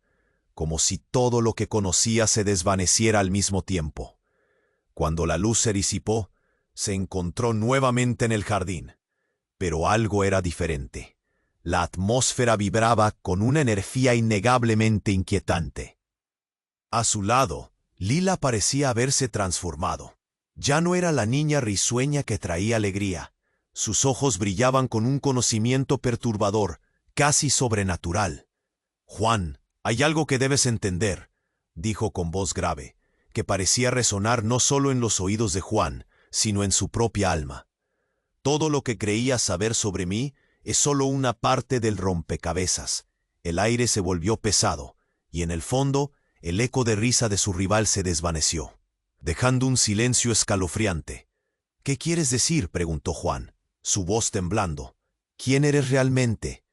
como si todo lo que conocía se desvaneciera al mismo tiempo. Cuando la luz se disipó, se encontró nuevamente en el jardín. Pero algo era diferente. La atmósfera vibraba con una energía innegablemente inquietante. A su lado, Lila parecía haberse transformado. Ya no era la niña risueña que traía alegría. Sus ojos brillaban con un conocimiento perturbador, casi sobrenatural. «Juan, hay algo que debes entender», dijo con voz grave, que parecía resonar no solo en los oídos de Juan, sino en su propia alma. Todo lo que creías saber sobre mí es solo una parte del rompecabezas. El aire se volvió pesado, y en el fondo, el eco de risa de su rival se desvaneció, dejando un silencio escalofriante. ¿Qué quieres decir?, preguntó Juan, su voz temblando. ¿Quién eres realmente?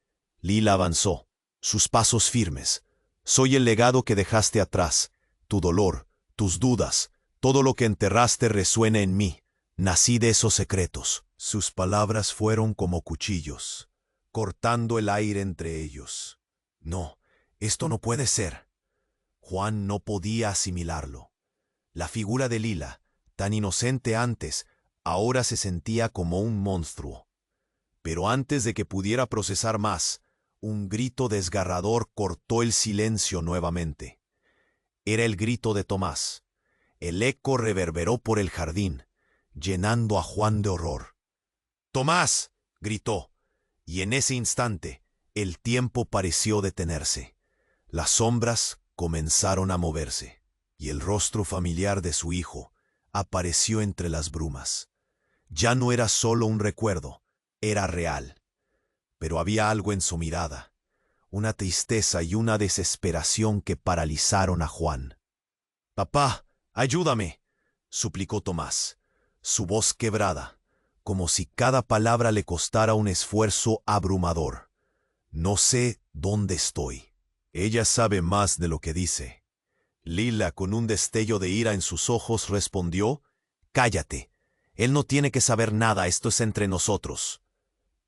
Lila avanzó, sus pasos firmes. Soy el legado que dejaste atrás. Tu dolor, tus dudas, todo lo que enterraste resuena en mí. Nací de esos secretos. Sus palabras fueron como cuchillos, cortando el aire entre ellos. No, esto no puede ser. Juan no podía asimilarlo. La figura de Lila, tan inocente antes, ahora se sentía como un monstruo. Pero antes de que pudiera procesar más, un grito desgarrador cortó el silencio nuevamente. Era el grito de Tomás. El eco reverberó por el jardín, llenando a Juan de horror. ¡Tomás!, gritó, y en ese instante el tiempo pareció detenerse. Las sombras comenzaron a moverse, y el rostro familiar de su hijo apareció entre las brumas. Ya no era solo un recuerdo, era real. Pero había algo en su mirada, una tristeza y una desesperación que paralizaron a Juan. «Papá, ayúdame», suplicó Tomás, su voz quebrada, como si cada palabra le costara un esfuerzo abrumador. «No sé dónde estoy». Ella sabe más de lo que dice. Lila, con un destello de ira en sus ojos, respondió: «Cállate. Él no tiene que saber nada, esto es entre nosotros».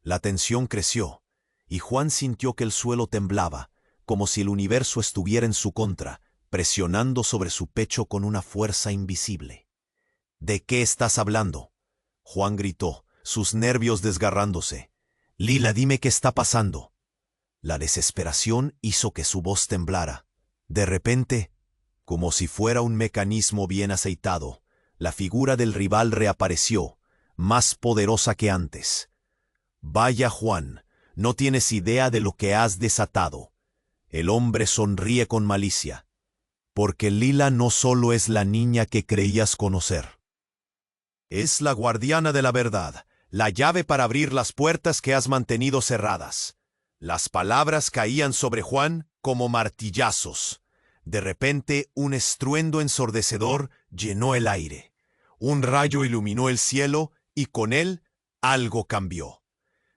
La tensión creció, y Juan sintió que el suelo temblaba, como si el universo estuviera en su contra, presionando sobre su pecho con una fuerza invisible. «¿De qué estás hablando?», Juan gritó, sus nervios desgarrándose. «Lila, dime qué está pasando». La desesperación hizo que su voz temblara. De repente, como si fuera un mecanismo bien aceitado, la figura del rival reapareció, más poderosa que antes. «Vaya, Juan, no tienes idea de lo que has desatado». El hombre sonríe con malicia. «Porque Lila no solo es la niña que creías conocer. Es la guardiana de la verdad, la llave para abrir las puertas que has mantenido cerradas». Las palabras caían sobre Juan como martillazos. De repente, un estruendo ensordecedor llenó el aire. Un rayo iluminó el cielo y con él algo cambió.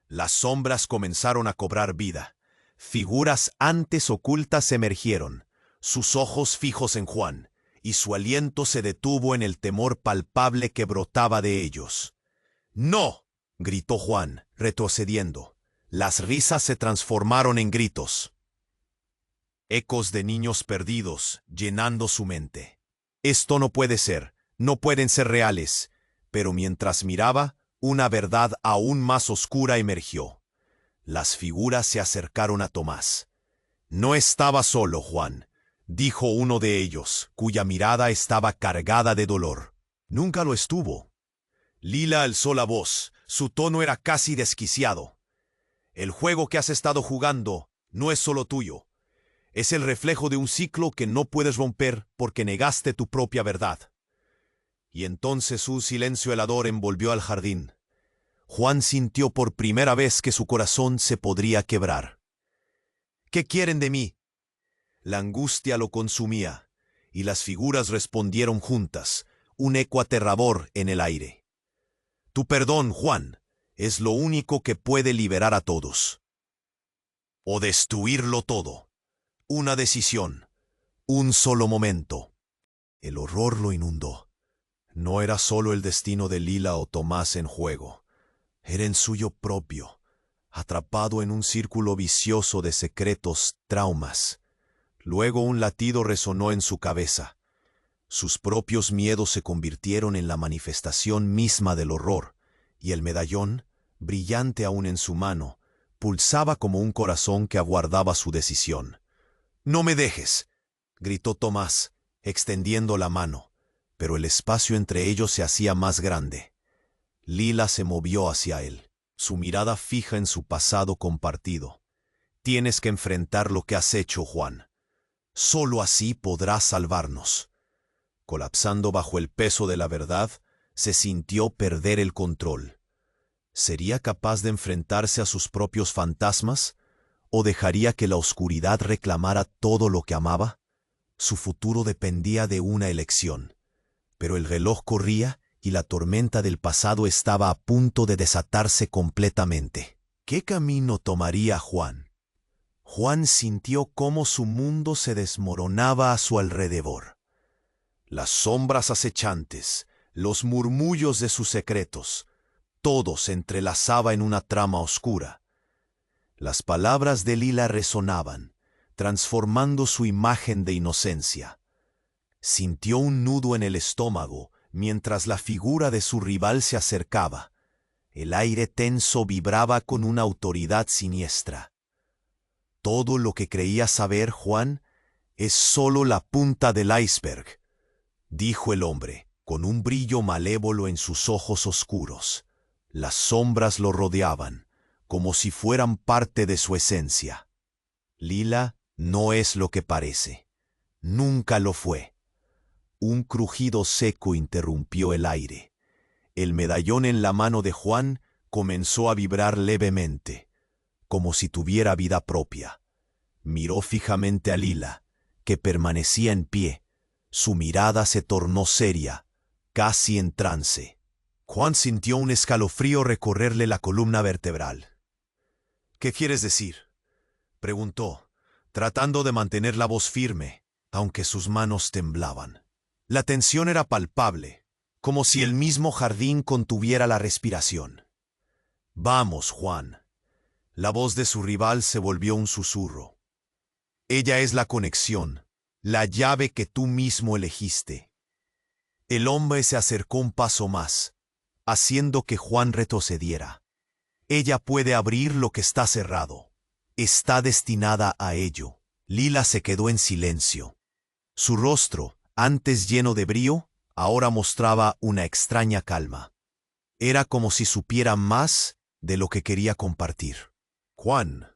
Las sombras comenzaron a cobrar vida. Figuras antes ocultas emergieron, sus ojos fijos en Juan, y su aliento se detuvo en el temor palpable que brotaba de ellos. «¡No!», gritó Juan, retrocediendo. Las risas se transformaron en gritos. Ecos de niños perdidos llenando su mente. Esto no puede ser, no pueden ser reales. Pero mientras miraba, una verdad aún más oscura emergió. Las figuras se acercaron a Tomás. «No estaba solo, Juan», dijo uno de ellos, cuya mirada estaba cargada de dolor. «Nunca lo estuvo». Lila alzó la voz, su tono era casi desquiciado. «El juego que has estado jugando no es solo tuyo. Es el reflejo de un ciclo que no puedes romper porque negaste tu propia verdad». Y entonces un silencio helador envolvió al jardín. Juan sintió por primera vez que su corazón se podría quebrar. «¿Qué quieren de mí?». La angustia lo consumía, y las figuras respondieron juntas, un eco aterrador en el aire. «Tu perdón, Juan, es lo único que puede liberar a todos. O destruirlo todo. Una decisión. Un solo momento». El horror lo inundó. No era solo el destino de Lila o Tomás en juego. Era el suyo propio, atrapado en un círculo vicioso de secretos, traumas. Luego un latido resonó en su cabeza. Sus propios miedos se convirtieron en la manifestación misma del horror, y el medallón, brillante aún en su mano, pulsaba como un corazón que aguardaba su decisión. «No me dejes», gritó Tomás, extendiendo la mano, pero el espacio entre ellos se hacía más grande. Lila se movió hacia él, su mirada fija en su pasado compartido. «Tienes que enfrentar lo que has hecho, Juan. Solo así podrás salvarnos». Colapsando bajo el peso de la verdad, se sintió perder el control. ¿Sería capaz de enfrentarse a sus propios fantasmas? ¿O dejaría que la oscuridad reclamara todo lo que amaba? Su futuro dependía de una elección. Pero el reloj corría y la tormenta del pasado estaba a punto de desatarse completamente. ¿Qué camino tomaría Juan? Juan sintió cómo su mundo se desmoronaba a su alrededor. Las sombras acechantes, los murmullos de sus secretos, todo se entrelazaba en una trama oscura. Las palabras de Lila resonaban, transformando su imagen de inocencia. Sintió un nudo en el estómago mientras la figura de su rival se acercaba. El aire tenso vibraba con una autoridad siniestra. Todo lo que creía saber Juan es solo la punta del iceberg, dijo el hombre, con un brillo malévolo en sus ojos oscuros. Las sombras lo rodeaban, como si fueran parte de su esencia. Lila no es lo que parece. Nunca lo fue. Un crujido seco interrumpió el aire. El medallón en la mano de Juan comenzó a vibrar levemente, como si tuviera vida propia. Miró fijamente a Lila, que permanecía en pie. Su mirada se tornó seria, casi en trance. Juan sintió un escalofrío recorrerle la columna vertebral. «¿Qué quieres decir?», preguntó, tratando de mantener la voz firme, aunque sus manos temblaban. La tensión era palpable, como si el mismo jardín contuviera la respiración. «Vamos, Juan». La voz de su rival se volvió un susurro. «Ella es la conexión, la llave que tú mismo elegiste». El hombre se acercó un paso más, haciendo que Juan retrocediera. «Ella puede abrir lo que está cerrado. Está destinada a ello». Lila se quedó en silencio. Su rostro, antes lleno de brío, ahora mostraba una extraña calma. Era como si supiera más de lo que quería compartir. «Juan,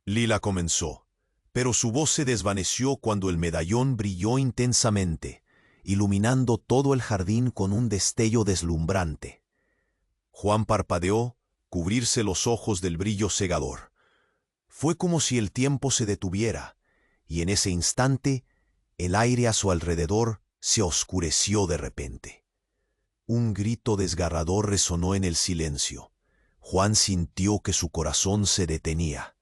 Lila comenzó, pero su voz se desvaneció cuando el medallón brilló intensamente, iluminando todo el jardín con un destello deslumbrante. Juan parpadeó, cubrirse los ojos del brillo cegador. Fue como si el tiempo se detuviera, y en ese instante el aire a su alrededor se oscureció de repente. Un grito desgarrador resonó en el silencio. Juan sintió que su corazón se detenía.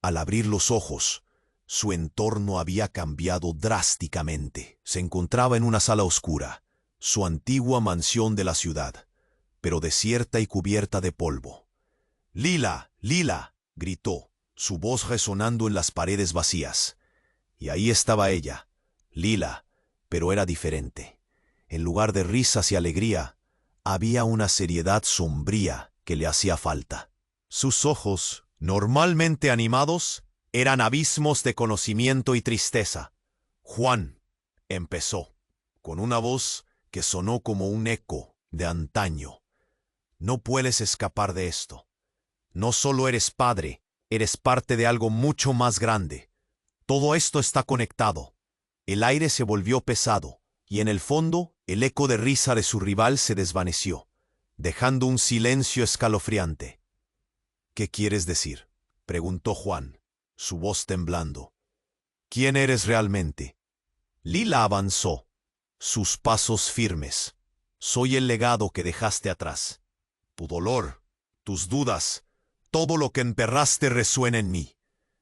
Al abrir los ojos, su entorno había cambiado drásticamente. Se encontraba en una sala oscura, su antigua mansión de la ciudad, pero desierta y cubierta de polvo. «¡Lila! ¡Lila!», gritó, su voz resonando en las paredes vacías. Y ahí estaba ella, Lila, pero era diferente. En lugar de risas y alegría, había una seriedad sombría que le hacía falta. Sus ojos, normalmente animados, eran abismos de conocimiento y tristeza. «Juan», empezó, con una voz que sonó como un eco de antaño. «No puedes escapar de esto. No solo eres padre, eres parte de algo mucho más grande. Todo esto está conectado». El aire se volvió pesado, y en el fondo el eco de risa de su rival se desvaneció, dejando un silencio escalofriante. «¿Qué quieres decir?», preguntó Juan, su voz temblando. «¿Quién eres realmente?». Lila avanzó, sus pasos firmes. «Soy el legado que dejaste atrás. Tu dolor, tus dudas, todo lo que enterraste resuena en mí.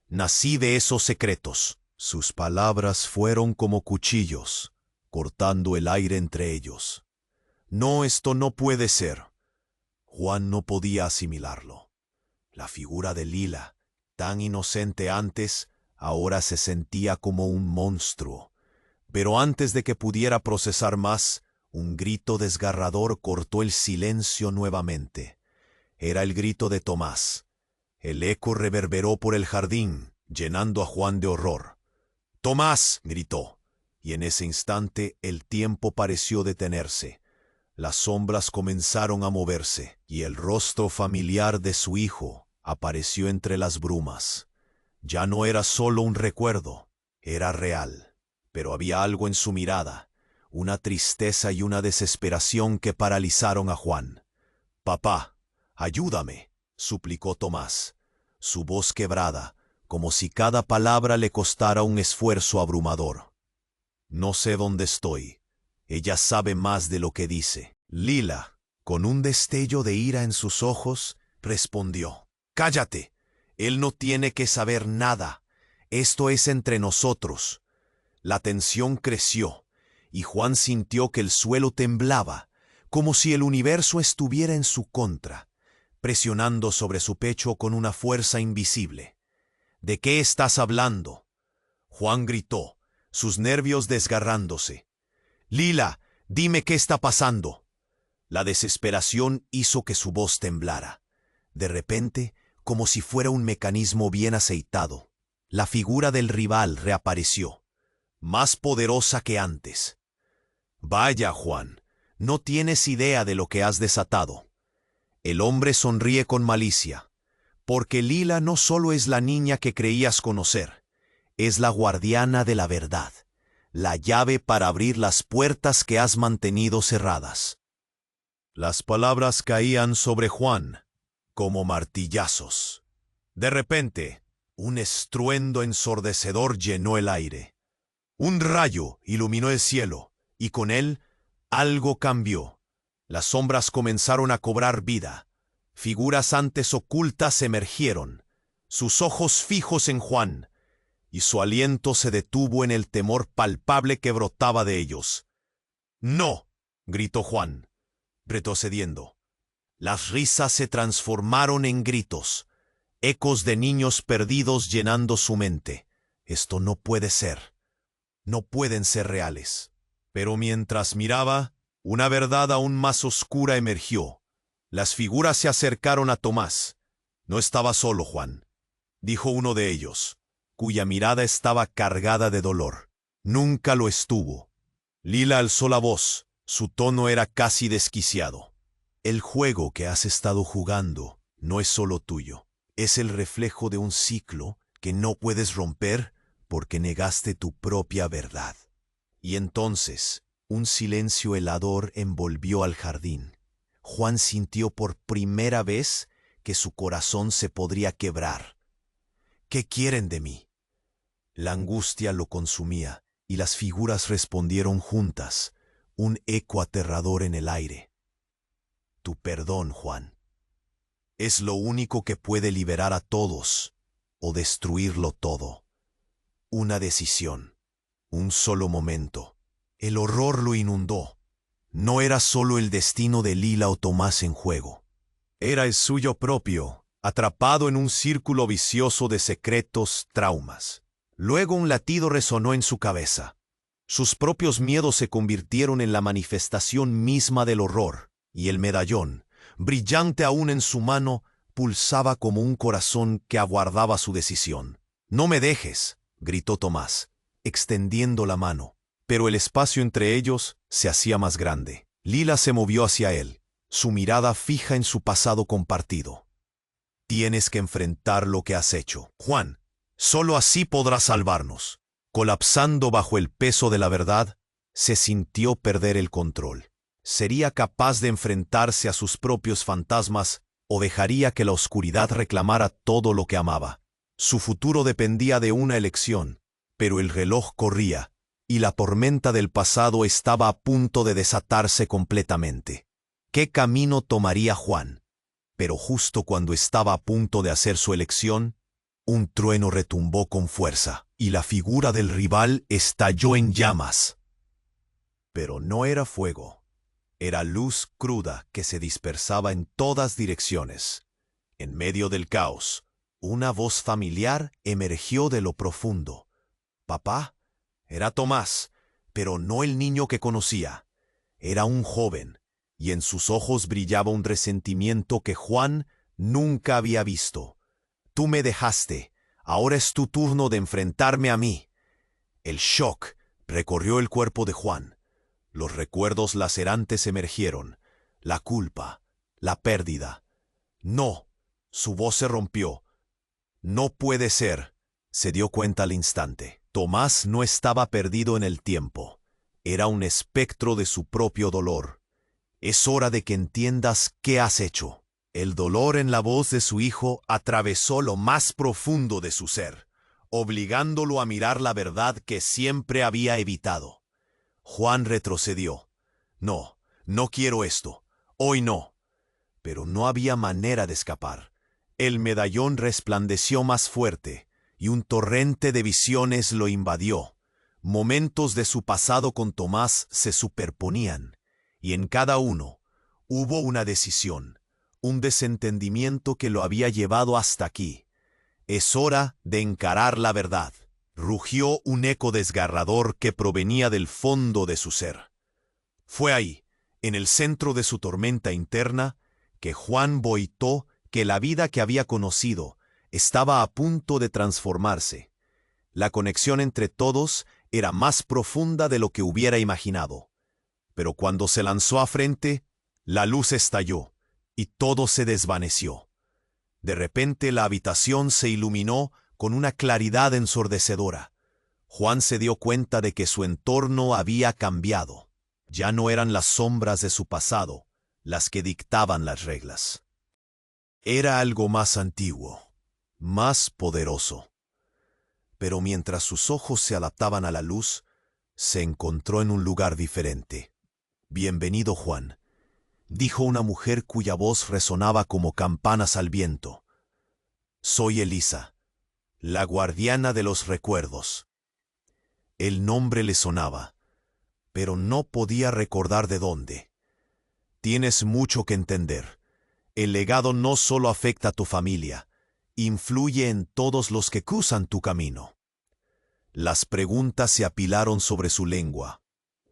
Nací de esos secretos». Sus palabras fueron como cuchillos, cortando el aire entre ellos. «No, esto no puede ser». Juan no podía asimilarlo. La figura de Lila, tan inocente antes, ahora se sentía como un monstruo. Pero antes de que pudiera procesar más, un grito desgarrador cortó el silencio nuevamente. Era el grito de Tomás. El eco reverberó por el jardín, llenando a Juan de horror. «¡Tomás!», gritó, y en ese instante el tiempo pareció detenerse. Las sombras comenzaron a moverse, y el rostro familiar de su hijo apareció entre las brumas. Ya no era solo un recuerdo, era real. Pero había algo en su mirada, una tristeza y una desesperación que paralizaron a Juan. Papá, ayúdame, suplicó Tomás, su voz quebrada, como si cada palabra le costara un esfuerzo abrumador. No sé dónde estoy. Ella sabe más de lo que dice. Lila, con un destello de ira en sus ojos, respondió: «Cállate. Él no tiene que saber nada. Esto es entre nosotros». La tensión creció, y Juan sintió que el suelo temblaba, como si el universo estuviera en su contra, presionando sobre su pecho con una fuerza invisible. «¿De qué estás hablando?», Juan gritó, sus nervios desgarrándose. «Lila, dime qué está pasando». La desesperación hizo que su voz temblara. De repente, como si fuera un mecanismo bien aceitado, la figura del rival reapareció, más poderosa que antes. «Vaya, Juan, no tienes idea de lo que has desatado». El hombre sonríe con malicia, porque Lila no solo es la niña que creías conocer, es la guardiana de la verdad, la llave para abrir las puertas que has mantenido cerradas. Las palabras caían sobre Juan como martillazos. De repente, un estruendo ensordecedor llenó el aire. Un rayo iluminó el cielo, y con él algo cambió. Las sombras comenzaron a cobrar vida. Figuras antes ocultas emergieron, sus ojos fijos en Juan, y su aliento se detuvo en el temor palpable que brotaba de ellos. «¡No!», gritó Juan, retrocediendo. Las risas se transformaron en gritos, ecos de niños perdidos llenando su mente. Esto no puede ser. No pueden ser reales. Pero mientras miraba, una verdad aún más oscura emergió. Las figuras se acercaron a Tomás. «No estaba solo, Juan», dijo uno de ellos, cuya mirada estaba cargada de dolor. «Nunca lo estuvo». Lila alzó la voz. Su tono era casi desquiciado. «El juego que has estado jugando no es solo tuyo. Es el reflejo de un ciclo que no puedes romper porque negaste tu propia verdad». Y entonces, un silencio helador envolvió al jardín. Juan sintió por primera vez que su corazón se podría quebrar. «¿Qué quieren de mí?». La angustia lo consumía, y las figuras respondieron juntas, un eco aterrador en el aire. «Tu perdón, Juan. Es lo único que puede liberar a todos o destruirlo todo. Una decisión, un solo momento». El horror lo inundó. No era solo el destino de Lila o Tomás en juego. Era el suyo propio, atrapado en un círculo vicioso de secretos traumas. Luego un latido resonó en su cabeza. Sus propios miedos se convirtieron en la manifestación misma del horror, y el medallón, brillante aún en su mano, pulsaba como un corazón que aguardaba su decisión. «No me dejes», gritó Tomás, extendiendo la mano. Pero el espacio entre ellos se hacía más grande. Lila se movió hacia él, su mirada fija en su pasado compartido. «Tienes que enfrentar lo que has hecho, Juan. Solo así podrás salvarnos». Colapsando bajo el peso de la verdad, se sintió perder el control. ¿Sería capaz de enfrentarse a sus propios fantasmas o dejaría que la oscuridad reclamara todo lo que amaba? Su futuro dependía de una elección, pero el reloj corría, y la tormenta del pasado estaba a punto de desatarse completamente. ¿Qué camino tomaría Juan? Pero justo cuando estaba a punto de hacer su elección, un trueno retumbó con fuerza, y la figura del rival estalló en llamas. Pero no era fuego. Era luz cruda que se dispersaba en todas direcciones. En medio del caos, una voz familiar emergió de lo profundo. «Papá». Era Tomás, pero no el niño que conocía. Era un joven, y en sus ojos brillaba un resentimiento que Juan nunca había visto. «Tú me dejaste, ahora es tu turno de enfrentarme a mí». El shock recorrió el cuerpo de Juan. Los recuerdos lacerantes emergieron, la culpa, la pérdida. «No», su voz se rompió. «No puede ser», se dio cuenta al instante. Tomás no estaba perdido en el tiempo. Era un espectro de su propio dolor. Es hora de que entiendas qué has hecho. El dolor en la voz de su hijo atravesó lo más profundo de su ser, obligándolo a mirar la verdad que siempre había evitado. Juan retrocedió. No, no quiero esto. Hoy no. Pero no había manera de escapar. El medallón resplandeció más fuerte, y un torrente de visiones lo invadió. Momentos de su pasado con Tomás se superponían, y en cada uno hubo una decisión, un desentendimiento que lo había llevado hasta aquí. Es hora de encarar la verdad. Rugió un eco desgarrador que provenía del fondo de su ser. Fue ahí, en el centro de su tormenta interna, que Juan boitó que la vida que había conocido estaba a punto de transformarse. La conexión entre todos era más profunda de lo que hubiera imaginado. Pero cuando se lanzó a frente, la luz estalló y todo se desvaneció. De repente la habitación se iluminó con una claridad ensordecedora. Juan se dio cuenta de que su entorno había cambiado. Ya no eran las sombras de su pasado las que dictaban las reglas. Era algo más antiguo, más poderoso. Pero mientras sus ojos se adaptaban a la luz, se encontró en un lugar diferente. «Bienvenido, Juan», dijo una mujer cuya voz resonaba como campanas al viento. «Soy Elisa, la guardiana de los recuerdos». El nombre le sonaba, pero no podía recordar de dónde. «Tienes mucho que entender. El legado no solo afecta a tu familia, influye en todos los que cruzan tu camino». Las preguntas se apilaron sobre su lengua,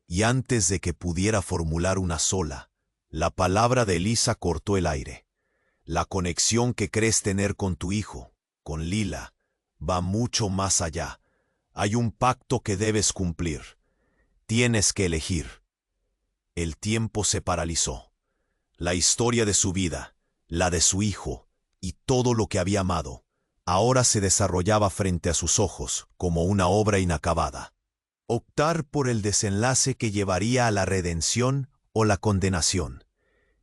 y antes de que pudiera formular una sola, la palabra de Elisa cortó el aire. «La conexión que crees tener con tu hijo, con Lila, va mucho más allá. Hay un pacto que debes cumplir. Tienes que elegir». El tiempo se paralizó. La historia de su vida, la de su hijo y todo lo que había amado, ahora se desarrollaba frente a sus ojos como una obra inacabada. Optar por el desenlace que llevaría a la redención o la condenación.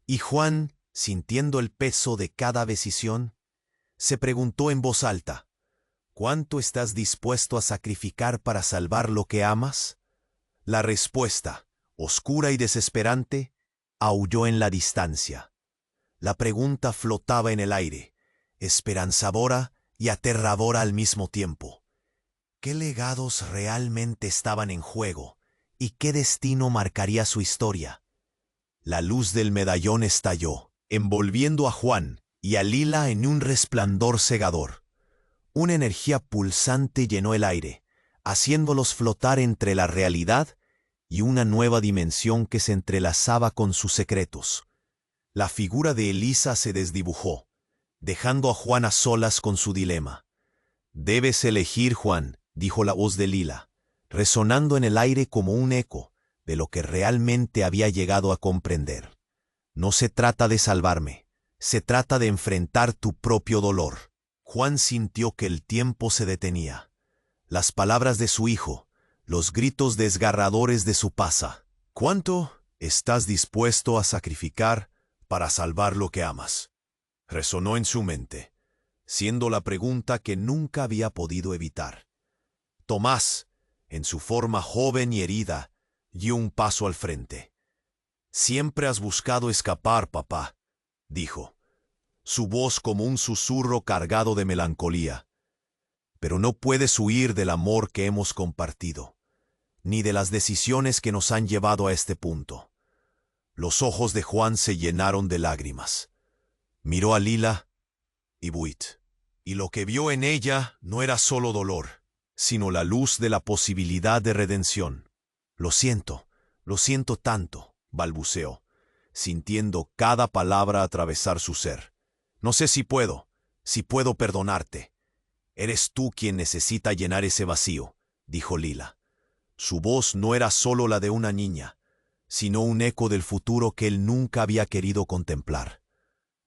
Y Juan, sintiendo el peso de cada decisión, se preguntó en voz alta: ¿cuánto estás dispuesto a sacrificar para salvar lo que amas? La respuesta, oscura y desesperante, aulló en la distancia. La pregunta flotaba en el aire, esperanzadora y aterradora al mismo tiempo. ¿Qué legados realmente estaban en juego y qué destino marcaría su historia? La luz del medallón estalló, envolviendo a Juan y a Lila en un resplandor cegador. Una energía pulsante llenó el aire, haciéndolos flotar entre la realidad y una nueva dimensión que se entrelazaba con sus secretos. La figura de Elisa se desdibujó, dejando a Juan a solas con su dilema. «Debes elegir, Juan», dijo la voz de Lila, resonando en el aire como un eco de lo que realmente había llegado a comprender. «No se trata de salvarme, se trata de enfrentar tu propio dolor». Juan sintió que el tiempo se detenía. Las palabras de su hijo, los gritos desgarradores de su pasa. «¿Cuánto estás dispuesto a sacrificar para salvar lo que amas?», resonó en su mente, siendo la pregunta que nunca había podido evitar. Tomás, en su forma joven y herida, dio un paso al frente. «Siempre has buscado escapar, papá», dijo, su voz como un susurro cargado de melancolía. «Pero no puedes huir del amor que hemos compartido, ni de las decisiones que nos han llevado a este punto». Los ojos de Juan se llenaron de lágrimas. Miró a Lila y Buit, y lo que vio en ella no era solo dolor, sino la luz de la posibilidad de redención. Lo siento tanto», balbuceó, sintiendo cada palabra atravesar su ser. «No sé si puedo perdonarte. Eres tú quien necesita llenar ese vacío», dijo Lila. Su voz no era solo la de una niña, sino un eco del futuro que él nunca había querido contemplar.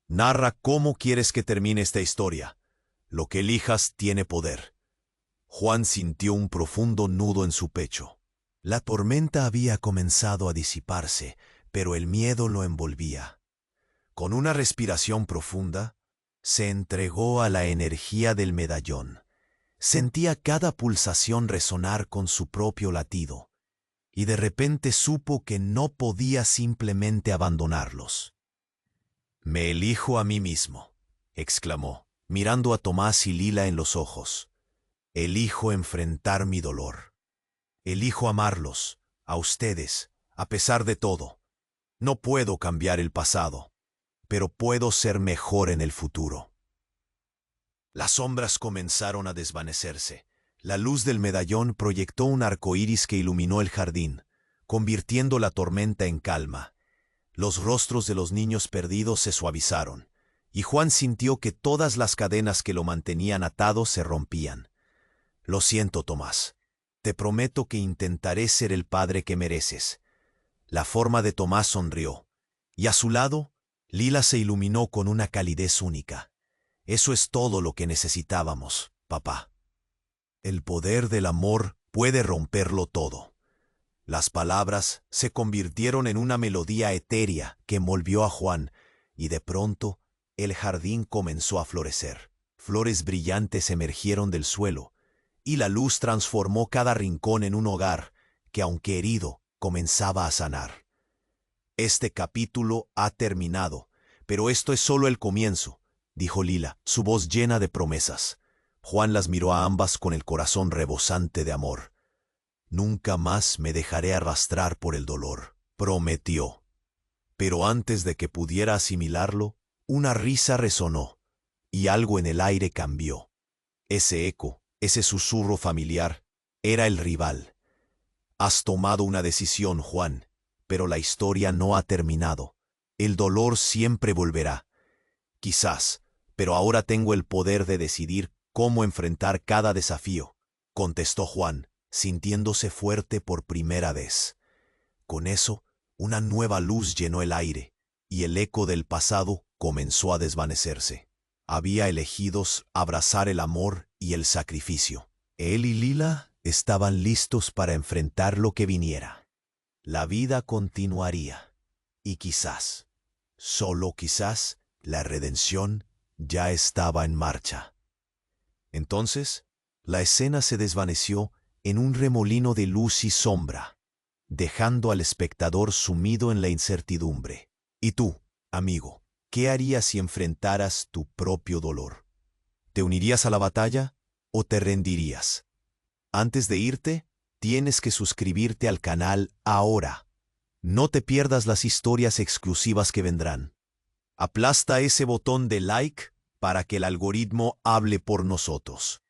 «Narra cómo quieres que termine esta historia. Lo que elijas tiene poder». Juan sintió un profundo nudo en su pecho. La tormenta había comenzado a disiparse, pero el miedo lo envolvía. Con una respiración profunda, se entregó a la energía del medallón. Sentía cada pulsación resonar con su propio latido, y de repente supo que no podía simplemente abandonarlos. «Me elijo a mí mismo», exclamó, mirando a Tomás y Lila en los ojos. «Elijo enfrentar mi dolor. Elijo amarlos, a ustedes, a pesar de todo. No puedo cambiar el pasado, pero puedo ser mejor en el futuro». Las sombras comenzaron a desvanecerse. La luz del medallón proyectó un arco iris que iluminó el jardín, convirtiendo la tormenta en calma. Los rostros de los niños perdidos se suavizaron, y Juan sintió que todas las cadenas que lo mantenían atado se rompían. «Lo siento, Tomás. Te prometo que intentaré ser el padre que mereces». La forma de Tomás sonrió, y a su lado, Lila se iluminó con una calidez única. «Eso es todo lo que necesitábamos, papá. El poder del amor puede romperlo todo». Las palabras se convirtieron en una melodía etérea que envolvió a Juan, y de pronto el jardín comenzó a florecer. Flores brillantes emergieron del suelo, y la luz transformó cada rincón en un hogar que, aunque herido, comenzaba a sanar. «Este capítulo ha terminado, pero esto es solo el comienzo», dijo Lila, su voz llena de promesas. Juan las miró a ambas con el corazón rebosante de amor. «Nunca más me dejaré arrastrar por el dolor», prometió. Pero antes de que pudiera asimilarlo, una risa resonó, y algo en el aire cambió. Ese eco, ese susurro familiar, era el rival. «Has tomado una decisión, Juan, pero la historia no ha terminado. El dolor siempre volverá. Quizás, pero ahora tengo el poder de decidir cómo enfrentar cada desafío», contestó Juan, sintiéndose fuerte por primera vez. Con eso, una nueva luz llenó el aire, y el eco del pasado comenzó a desvanecerse. Había elegido abrazar el amor y el sacrificio. Él y Lila estaban listos para enfrentar lo que viniera. La vida continuaría, y quizás, solo quizás, la redención ya estaba en marcha. Entonces, la escena se desvaneció en un remolino de luz y sombra, dejando al espectador sumido en la incertidumbre. ¿Y tú, amigo, qué harías si enfrentaras tu propio dolor? ¿Te unirías a la batalla o te rendirías? Antes de irte, tienes que suscribirte al canal ahora. No te pierdas las historias exclusivas que vendrán. Aplasta ese botón de like para que el algoritmo hable por nosotros.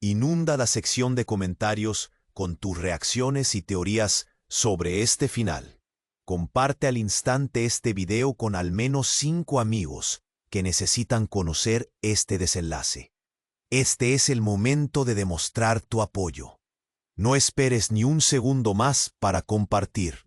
Inunda la sección de comentarios con tus reacciones y teorías sobre este final. Comparte al instante este video con al menos 5 amigos que necesitan conocer este desenlace. Este es el momento de demostrar tu apoyo. No esperes ni un segundo más para compartir.